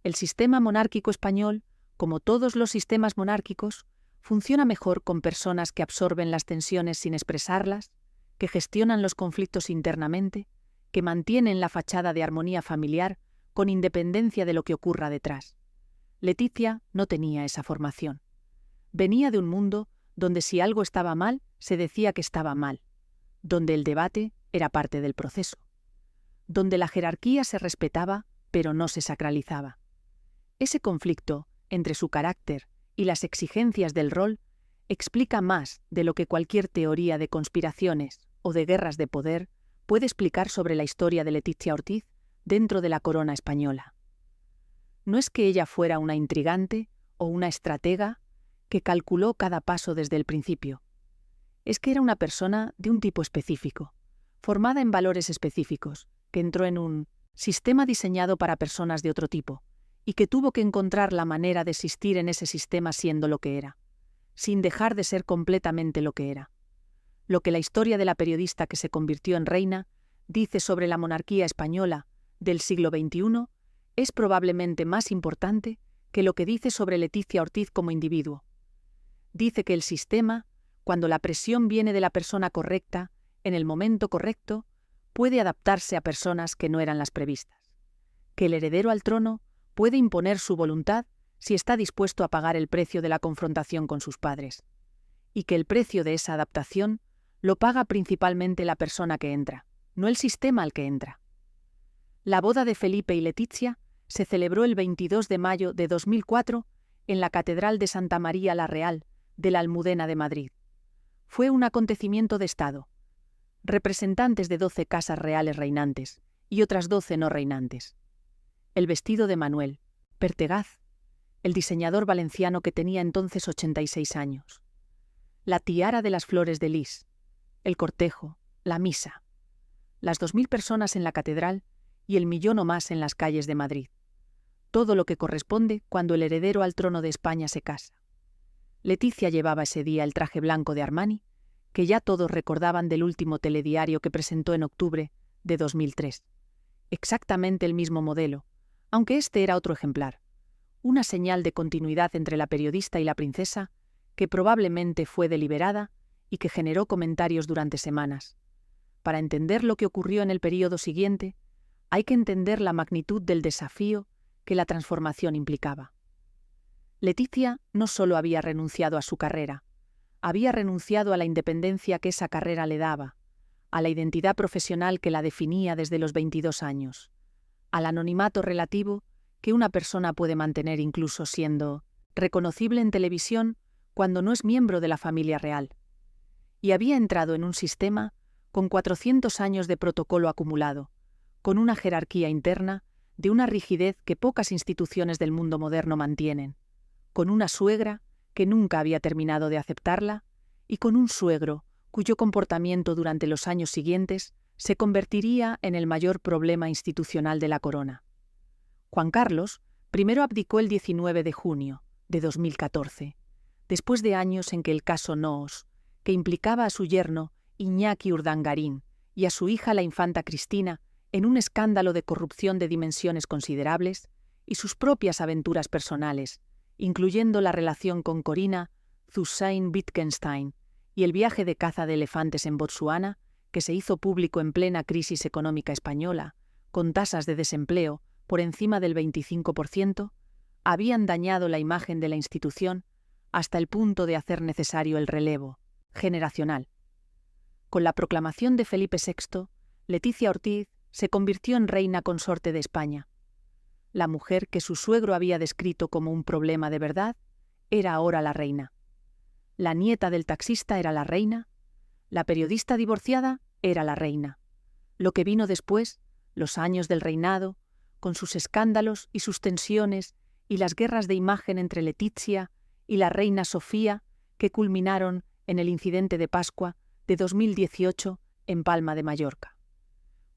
El sistema monárquico español, como todos los sistemas monárquicos, funciona mejor con personas que absorben las tensiones sin expresarlas, que gestionan los conflictos internamente, que mantienen la fachada de armonía familiar con independencia de lo que ocurra detrás. Leticia no tenía esa formación. Venía de un mundo donde si algo estaba mal, se decía que estaba mal, donde el debate era parte del proceso, donde la jerarquía se respetaba pero no se sacralizaba. Ese conflicto entre su carácter y las exigencias del rol explica más de lo que cualquier teoría de conspiraciones o de guerras de poder puede explicar sobre la historia de Leticia Ortiz dentro de la corona española. No es que ella fuera una intrigante o una estratega que calculó cada paso desde el principio. Es que era una persona de un tipo específico, formada en valores específicos, que entró en un sistema diseñado para personas de otro tipo, y que tuvo que encontrar la manera de existir en ese sistema siendo lo que era, sin dejar de ser completamente lo que era. Lo que la historia de la periodista que se convirtió en reina dice sobre la monarquía española del siglo XXI es probablemente más importante que lo que dice sobre Leticia Ortiz como individuo. Dice que el sistema, cuando la presión viene de la persona correcta, en el momento correcto, puede adaptarse a personas que no eran las previstas. Que el heredero al trono puede imponer su voluntad si está dispuesto a pagar el precio de la confrontación con sus padres. Y que el precio de esa adaptación lo paga principalmente la persona que entra, no el sistema al que entra. La boda de Felipe y Leticia se celebró el 22 de mayo de 2004 en la Catedral de Santa María la Real de la Almudena de Madrid. Fue un acontecimiento de Estado. Representantes de 12 casas reales reinantes y otras 12 no reinantes. El vestido de Manuel Pertegaz, el diseñador valenciano que tenía entonces 86 años. La tiara de las flores de lis, el cortejo, la misa. Las 2000 personas en la catedral y el 1.000.000 o más en las calles de Madrid. Todo lo que corresponde cuando el heredero al trono de España se casa. Leticia llevaba ese día el traje blanco de Armani, que ya todos recordaban del último telediario que presentó en octubre de 2003. Exactamente el mismo modelo, aunque este era otro ejemplar. Una señal de continuidad entre la periodista y la princesa, que probablemente fue deliberada y que generó comentarios durante semanas. Para entender lo que ocurrió en el período siguiente, hay que entender la magnitud del desafío que la transformación implicaba. Leticia no solo había renunciado a su carrera, había renunciado a la independencia que esa carrera le daba, a la identidad profesional que la definía desde los 22 años, al anonimato relativo que una persona puede mantener incluso siendo reconocible en televisión cuando no es miembro de la familia real. Y había entrado en un sistema con 400 años de protocolo acumulado, con una jerarquía interna de una rigidez que pocas instituciones del mundo moderno mantienen, con una suegra que nunca había terminado de aceptarla y con un suegro cuyo comportamiento durante los años siguientes se convertiría en el mayor problema institucional de la corona. Juan Carlos primero abdicó el 19 de junio de 2014, después de años en que el caso Noos, que implicaba a su yerno Iñaki Urdangarín y a su hija la infanta Cristina en un escándalo de corrupción de dimensiones considerables, y sus propias aventuras personales, incluyendo la relación con Corina Hussein-Wittgenstein y el viaje de caza de elefantes en Botsuana, que se hizo público en plena crisis económica española, con tasas de desempleo por encima del 25%, habían dañado la imagen de la institución hasta el punto de hacer necesario el relevo generacional. Con la proclamación de Felipe VI, Leticia Ortiz se convirtió en reina consorte de España. La mujer que su suegro había descrito como un problema de verdad era ahora la reina. La nieta del taxista era la reina, la periodista divorciada era la reina. Lo que vino después, los años del reinado, con sus escándalos y sus tensiones y las guerras de imagen entre Letizia y la reina Sofía, que culminaron en el incidente de Pascua de 2018 en Palma de Mallorca.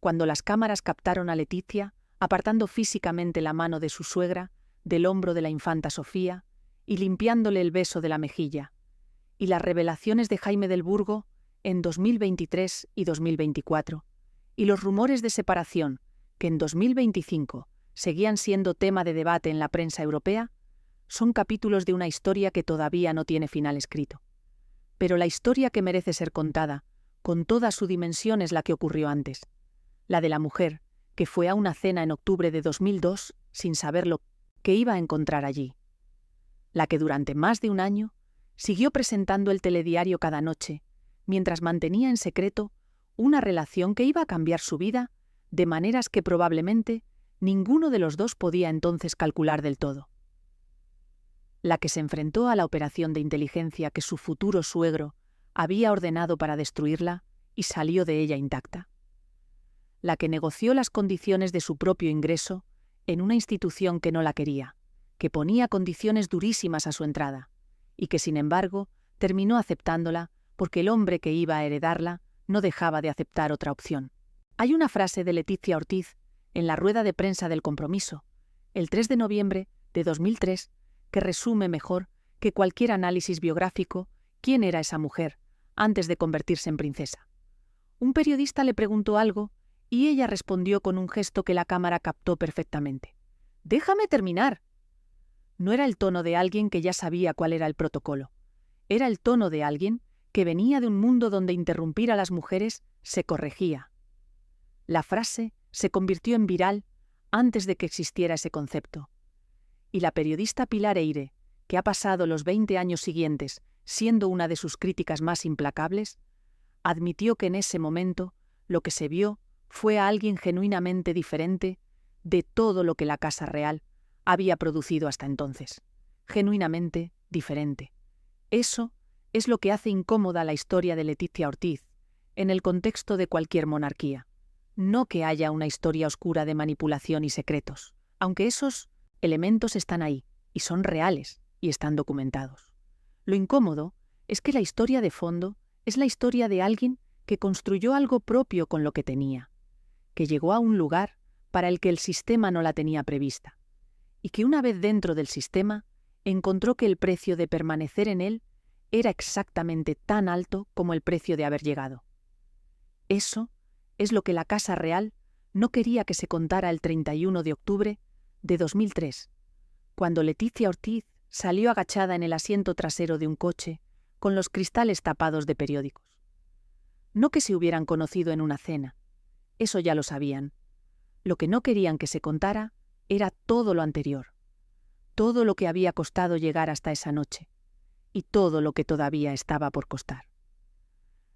Cuando las cámaras captaron a Letizia, apartando físicamente la mano de su suegra del hombro de la infanta Sofía y limpiándole el beso de la mejilla, y las revelaciones de Jaime del Burgo en 2023 y 2024, y los rumores de separación que en 2025 seguían siendo tema de debate en la prensa europea, son capítulos de una historia que todavía no tiene final escrito. Pero la historia que merece ser contada, con toda su dimensión, es la que ocurrió antes, la de la mujer que fue a una cena en octubre de 2002 sin saber lo que iba a encontrar allí. La que durante más de un año siguió presentando el telediario cada noche, mientras mantenía en secreto una relación que iba a cambiar su vida de maneras que probablemente ninguno de los dos podía entonces calcular del todo. La que se enfrentó a la operación de inteligencia que su futuro suegro había ordenado para destruirla y salió de ella intacta. La que negoció las condiciones de su propio ingreso en una institución que no la quería, que ponía condiciones durísimas a su entrada, y que sin embargo terminó aceptándola porque el hombre que iba a heredarla no dejaba de aceptar otra opción. Hay una frase de Letizia Ortiz en la rueda de prensa del Compromiso, el 3 de noviembre de 2003, que resume mejor que cualquier análisis biográfico quién era esa mujer antes de convertirse en princesa. Un periodista le preguntó algo y ella respondió con un gesto que la cámara captó perfectamente. «¡Déjame terminar!». No era el tono de alguien que ya sabía cuál era el protocolo. Era el tono de alguien que venía de un mundo donde interrumpir a las mujeres se corregía. La frase se convirtió en viral antes de que existiera ese concepto. Y la periodista Pilar Eyre, que ha pasado los 20 años siguientes siendo una de sus críticas más implacables, admitió que en ese momento lo que se vio fue a alguien genuinamente diferente de todo lo que la Casa Real había producido hasta entonces. Genuinamente diferente. Eso es lo que hace incómoda la historia de Letizia Ortiz en el contexto de cualquier monarquía. No que haya una historia oscura de manipulación y secretos, aunque esos elementos están ahí y son reales y están documentados. Lo incómodo es que la historia de fondo es la historia de alguien que construyó algo propio con lo que tenía, que llegó a un lugar para el que el sistema no la tenía prevista, y que una vez dentro del sistema encontró que el precio de permanecer en él era exactamente tan alto como el precio de haber llegado. Eso es lo que la Casa Real no quería que se contara el 31 de octubre de 2003, cuando Letizia Ortiz salió agachada en el asiento trasero de un coche con los cristales tapados de periódicos. No que se hubieran conocido en una cena, eso ya lo sabían. Lo que no querían que se contara era todo lo anterior, todo lo que había costado llegar hasta esa noche, y todo lo que todavía estaba por costar.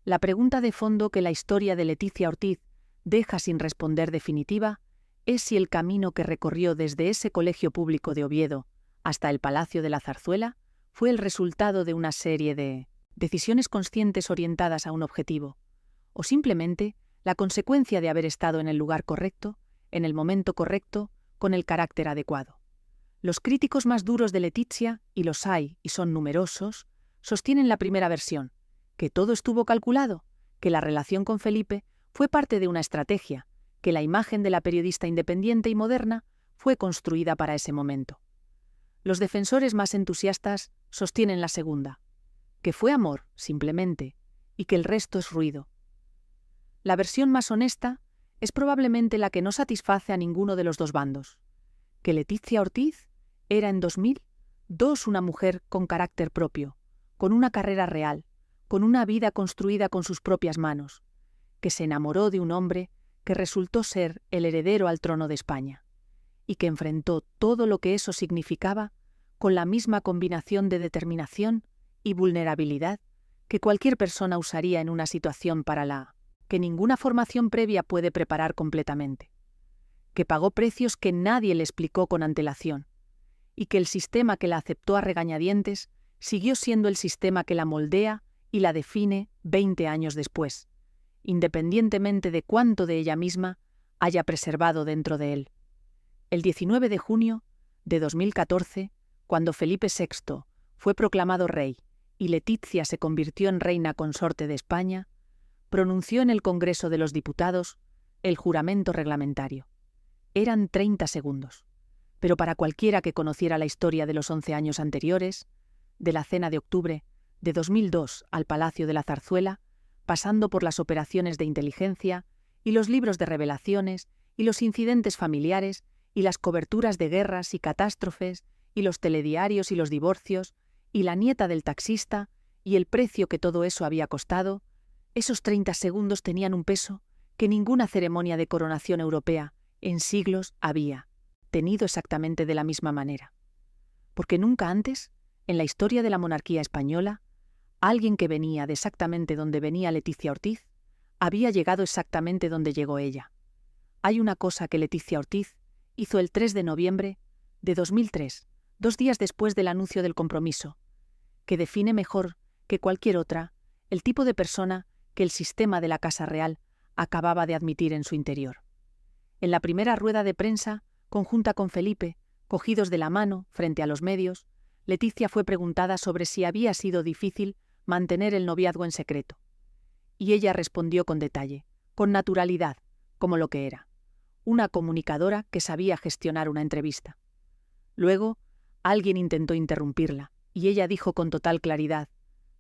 La pregunta de fondo que la historia de Letizia Ortiz deja sin responder definitiva es si el camino que recorrió desde ese colegio público de Oviedo hasta el Palacio de la Zarzuela fue el resultado de una serie de decisiones conscientes orientadas a un objetivo, o simplemente la consecuencia de haber estado en el lugar correcto, en el momento correcto, con el carácter adecuado. Los críticos más duros de Letizia, y los hay y son numerosos, sostienen la primera versión, que todo estuvo calculado, que la relación con Felipe fue parte de una estrategia, que la imagen de la periodista independiente y moderna fue construida para ese momento. Los defensores más entusiastas sostienen la segunda, que fue amor, simplemente, y que el resto es ruido. La versión más honesta es probablemente la que no satisface a ninguno de los dos bandos, que Letizia Ortiz era en 2002 una mujer con carácter propio, con una carrera real, con una vida construida con sus propias manos, que se enamoró de un hombre que resultó ser el heredero al trono de España, y que enfrentó todo lo que eso significaba con la misma combinación de determinación y vulnerabilidad que cualquier persona usaría en una situación para la que ninguna formación previa puede preparar completamente, que pagó precios que nadie le explicó con antelación, y que el sistema que la aceptó a regañadientes siguió siendo el sistema que la moldea y la define 20 años después, independientemente de cuánto de ella misma haya preservado dentro de él. El 19 de junio de 2014, cuando Felipe VI fue proclamado rey y Letizia se convirtió en reina consorte de España, pronunció en el Congreso de los Diputados el juramento reglamentario. Eran 30 segundos, pero para cualquiera que conociera la historia de los 11 años anteriores, de la cena de octubre de 2002 al Palacio de la Zarzuela, pasando por las operaciones de inteligencia y los libros de revelaciones y los incidentes familiares y las coberturas de guerras y catástrofes y los telediarios y los divorcios y la nieta del taxista y el precio que todo eso había costado, esos 30 segundos tenían un peso que ninguna ceremonia de coronación europea en siglos había tenido exactamente de la misma manera. Porque nunca antes, en la historia de la monarquía española, alguien que venía de exactamente donde venía Letizia Ortiz, había llegado exactamente donde llegó ella. Hay una cosa que Letizia Ortiz hizo el 3 de noviembre de 2003, 2 días después del anuncio del compromiso, que define mejor que cualquier otra el tipo de persona que el sistema de la Casa Real acababa de admitir en su interior. En la primera rueda de prensa, conjunta con Felipe, cogidos de la mano frente a los medios, Letizia fue preguntada sobre si había sido difícil mantener el noviazgo en secreto. Y ella respondió con detalle, con naturalidad, como lo que era, una comunicadora que sabía gestionar una entrevista. Luego, alguien intentó interrumpirla, y ella dijo con total claridad,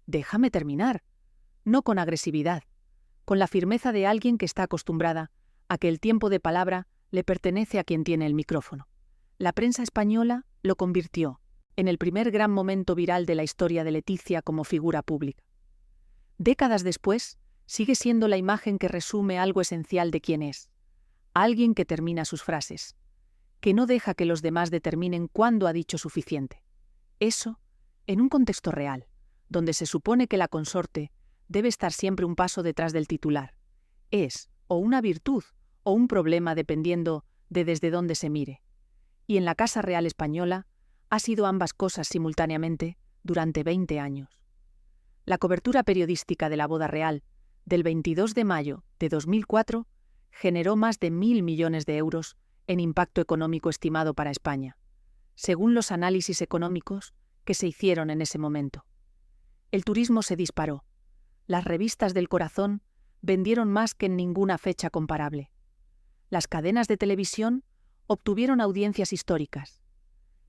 «Déjame terminar», no con agresividad, con la firmeza de alguien que está acostumbrada a que el tiempo de palabra le pertenece a quien tiene el micrófono. La prensa española lo convirtió en el primer gran momento viral de la historia de Letizia como figura pública. Décadas después, sigue siendo la imagen que resume algo esencial de quién es. Alguien que termina sus frases, que no deja que los demás determinen cuándo ha dicho suficiente. Eso, en un contexto real, donde se supone que la consorte debe estar siempre un paso detrás del titular, es o una virtud o un problema dependiendo de desde dónde se mire. Y en la Casa Real Española ha sido ambas cosas simultáneamente durante 20 años. La cobertura periodística de la boda real del 22 de mayo de 2004 generó más de 1.000 millones de euros en impacto económico estimado para España, según los análisis económicos que se hicieron en ese momento. El turismo se disparó. Las revistas del corazón vendieron más que en ninguna fecha comparable. Las cadenas de televisión obtuvieron audiencias históricas.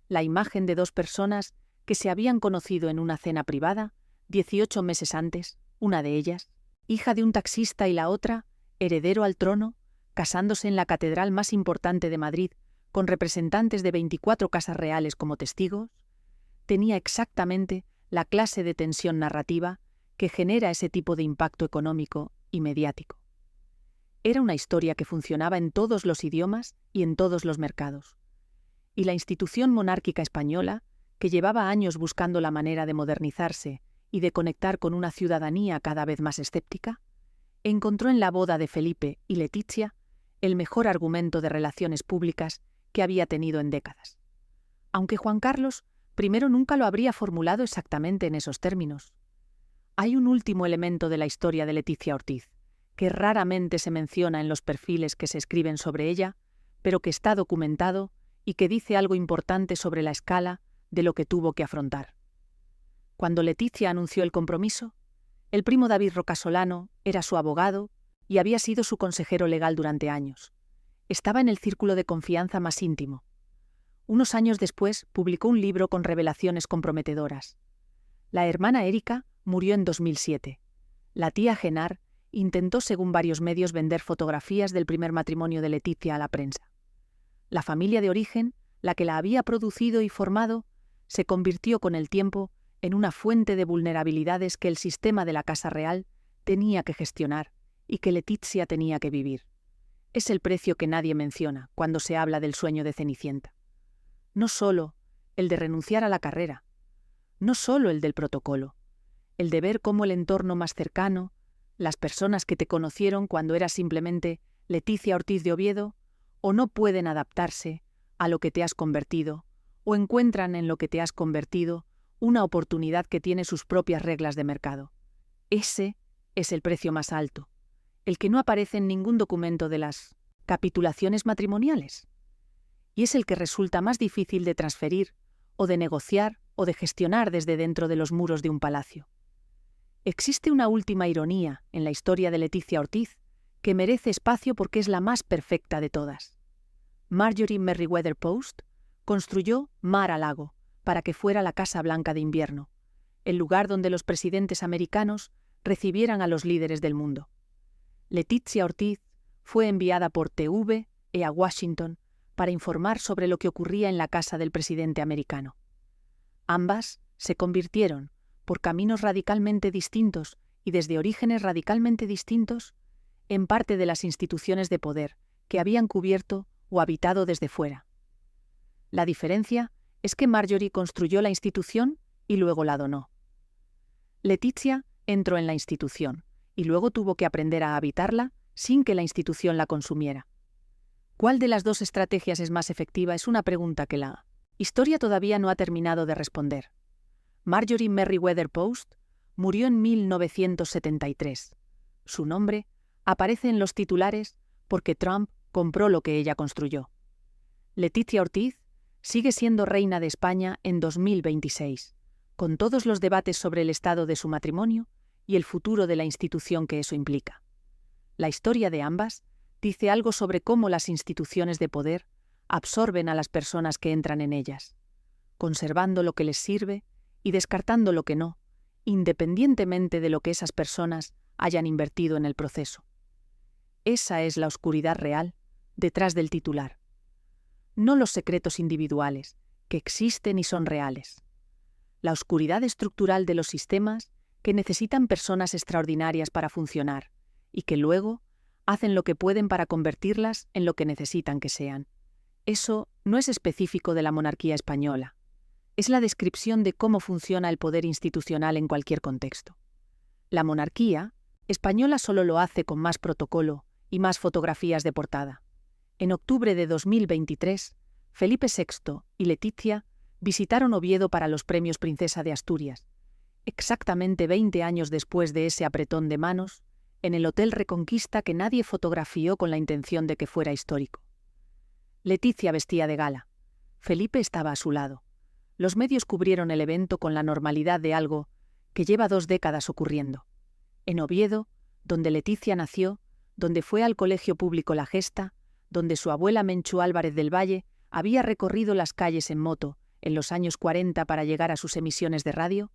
La imagen de 2 personas que se habían conocido en una cena privada 18 meses antes, una de ellas, hija de un taxista y la otra, heredero al trono, casándose en la catedral más importante de Madrid, con representantes de 24 casas reales como testigos, tenía exactamente la clase de tensión narrativa que genera ese tipo de impacto económico y mediático. Era una historia que funcionaba en todos los idiomas y en todos los mercados. Y la institución monárquica española, que llevaba años buscando la manera de modernizarse y de conectar con una ciudadanía cada vez más escéptica, encontró en la boda de Felipe y Letizia el mejor argumento de relaciones públicas que había tenido en décadas. Aunque Juan Carlos primero nunca lo habría formulado exactamente en esos términos. Hay un último elemento de la historia de Letizia Ortiz, que raramente se menciona en los perfiles que se escriben sobre ella, pero que está documentado y que dice algo importante sobre la escala de lo que tuvo que afrontar. Cuando Letizia anunció el compromiso, el primo David Rocasolano era su abogado y había sido su consejero legal durante años. Estaba en el círculo de confianza más íntimo. Unos años después publicó un libro con revelaciones comprometedoras. La hermana Erika murió en 2007. La tía Genar intentó, según varios medios, vender fotografías del primer matrimonio de Letizia a la prensa. La familia de origen, la que la había producido y formado, se convirtió con el tiempo en una fuente de vulnerabilidades que el sistema de la Casa Real tenía que gestionar y que Letizia tenía que vivir. Es el precio que nadie menciona cuando se habla del sueño de Cenicienta. No solo el de renunciar a la carrera, no solo el del protocolo, el de ver cómo el entorno más cercano, las personas que te conocieron cuando eras simplemente Letizia Ortiz de Oviedo, o no pueden adaptarse a lo que te has convertido, o encuentran en lo que te has convertido una oportunidad que tiene sus propias reglas de mercado. Ese es el precio más alto, el que no aparece en ningún documento de las capitulaciones matrimoniales. Y es el que resulta más difícil de transferir, o de negociar, o de gestionar desde dentro de los muros de un palacio. Existe una última ironía en la historia de Leticia Ortiz que merece espacio porque es la más perfecta de todas. Marjorie Merriweather Post construyó Mar-a-Lago para que fuera la Casa Blanca de invierno, el lugar donde los presidentes americanos recibieran a los líderes del mundo. Leticia Ortiz fue enviada por TV a Washington para informar sobre lo que ocurría en la casa del presidente americano. Ambas se convirtieron, por caminos radicalmente distintos y desde orígenes radicalmente distintos, en parte de las instituciones de poder que habían cubierto o habitado desde fuera. La diferencia es que Marjorie construyó la institución y luego la donó. Leticia entró en la institución y luego tuvo que aprender a habitarla sin que la institución la consumiera. ¿Cuál de las dos estrategias es más efectiva? Es una pregunta que la historia todavía no ha terminado de responder. Marjorie Merriweather Post murió en 1973. Su nombre aparece en los titulares porque Trump compró lo que ella construyó. Leticia Ortiz sigue siendo reina de España en 2026, con todos los debates sobre el estado de su matrimonio y el futuro de la institución que eso implica. La historia de ambas dice algo sobre cómo las instituciones de poder absorben a las personas que entran en ellas, conservando lo que les sirve y descartando lo que no, independientemente de lo que esas personas hayan invertido en el proceso. Esa es la oscuridad real detrás del titular. No los secretos individuales, que existen y son reales. La oscuridad estructural de los sistemas que necesitan personas extraordinarias para funcionar y que luego hacen lo que pueden para convertirlas en lo que necesitan que sean. Eso no es específico de la monarquía española. Es la descripción de cómo funciona el poder institucional en cualquier contexto. La monarquía española solo lo hace con más protocolo y más fotografías de portada. En octubre de 2023, Felipe VI y Leticia visitaron Oviedo para los premios Princesa de Asturias, exactamente 20 años después de ese apretón de manos, en el Hotel Reconquista que nadie fotografió con la intención de que fuera histórico. Leticia vestía de gala. Felipe estaba a su lado. Los medios cubrieron el evento con la normalidad de algo que lleva 2 décadas ocurriendo. En Oviedo, donde Leticia nació, donde fue al colegio público La Gesta, donde su abuela Menchu Álvarez del Valle había recorrido las calles en moto en los años 40 para llegar a sus emisiones de radio,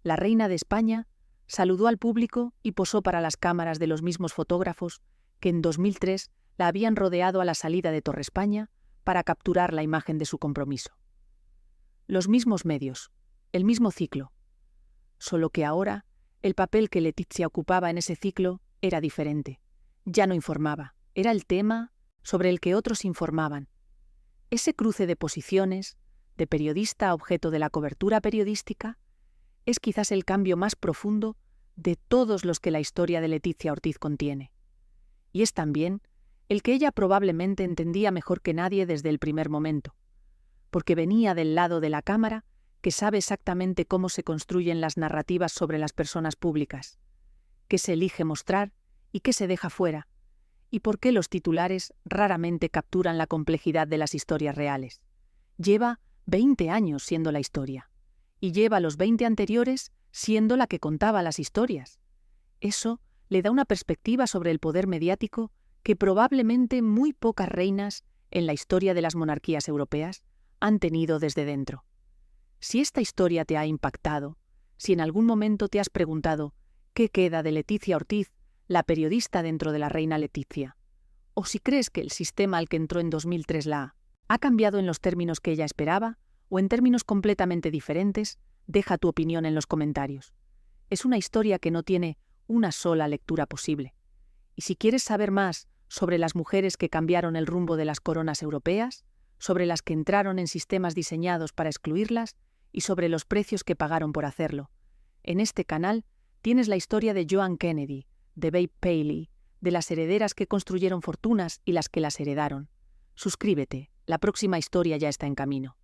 la reina de España saludó al público y posó para las cámaras de los mismos fotógrafos que en 2003 la habían rodeado a la salida de Torre España para capturar la imagen de su compromiso. Los mismos medios, el mismo ciclo, solo que ahora el papel que Leticia ocupaba en ese ciclo era diferente. Ya no informaba, era el tema sobre el que otros informaban. Ese cruce de posiciones, de periodista a objeto de la cobertura periodística, es quizás el cambio más profundo de todos los que la historia de Leticia Ortiz contiene. Y es también el que ella probablemente entendía mejor que nadie desde el primer momento, porque venía del lado de la cámara que sabe exactamente cómo se construyen las narrativas sobre las personas públicas, qué se elige mostrar y qué se deja fuera, y por qué los titulares raramente capturan la complejidad de las historias reales. Lleva 20 años siendo la historia, y lleva los 20 anteriores siendo la que contaba las historias. Eso le da una perspectiva sobre el poder mediático que probablemente muy pocas reinas en la historia de las monarquías europeas han tenido desde dentro. Si esta historia te ha impactado, si en algún momento te has preguntado ¿qué queda de Leticia Ortiz, la periodista dentro de la reina Leticia? O si crees que el sistema al que entró en 2003 ha cambiado en los términos que ella esperaba o en términos completamente diferentes, deja tu opinión en los comentarios. Es una historia que no tiene una sola lectura posible. Y si quieres saber más sobre las mujeres que cambiaron el rumbo de las coronas europeas, sobre las que entraron en sistemas diseñados para excluirlas y sobre los precios que pagaron por hacerlo, en este canal tienes la historia de Joan Kennedy, de Babe Paley, de las herederas que construyeron fortunas y las que las heredaron. Suscríbete, la próxima historia ya está en camino.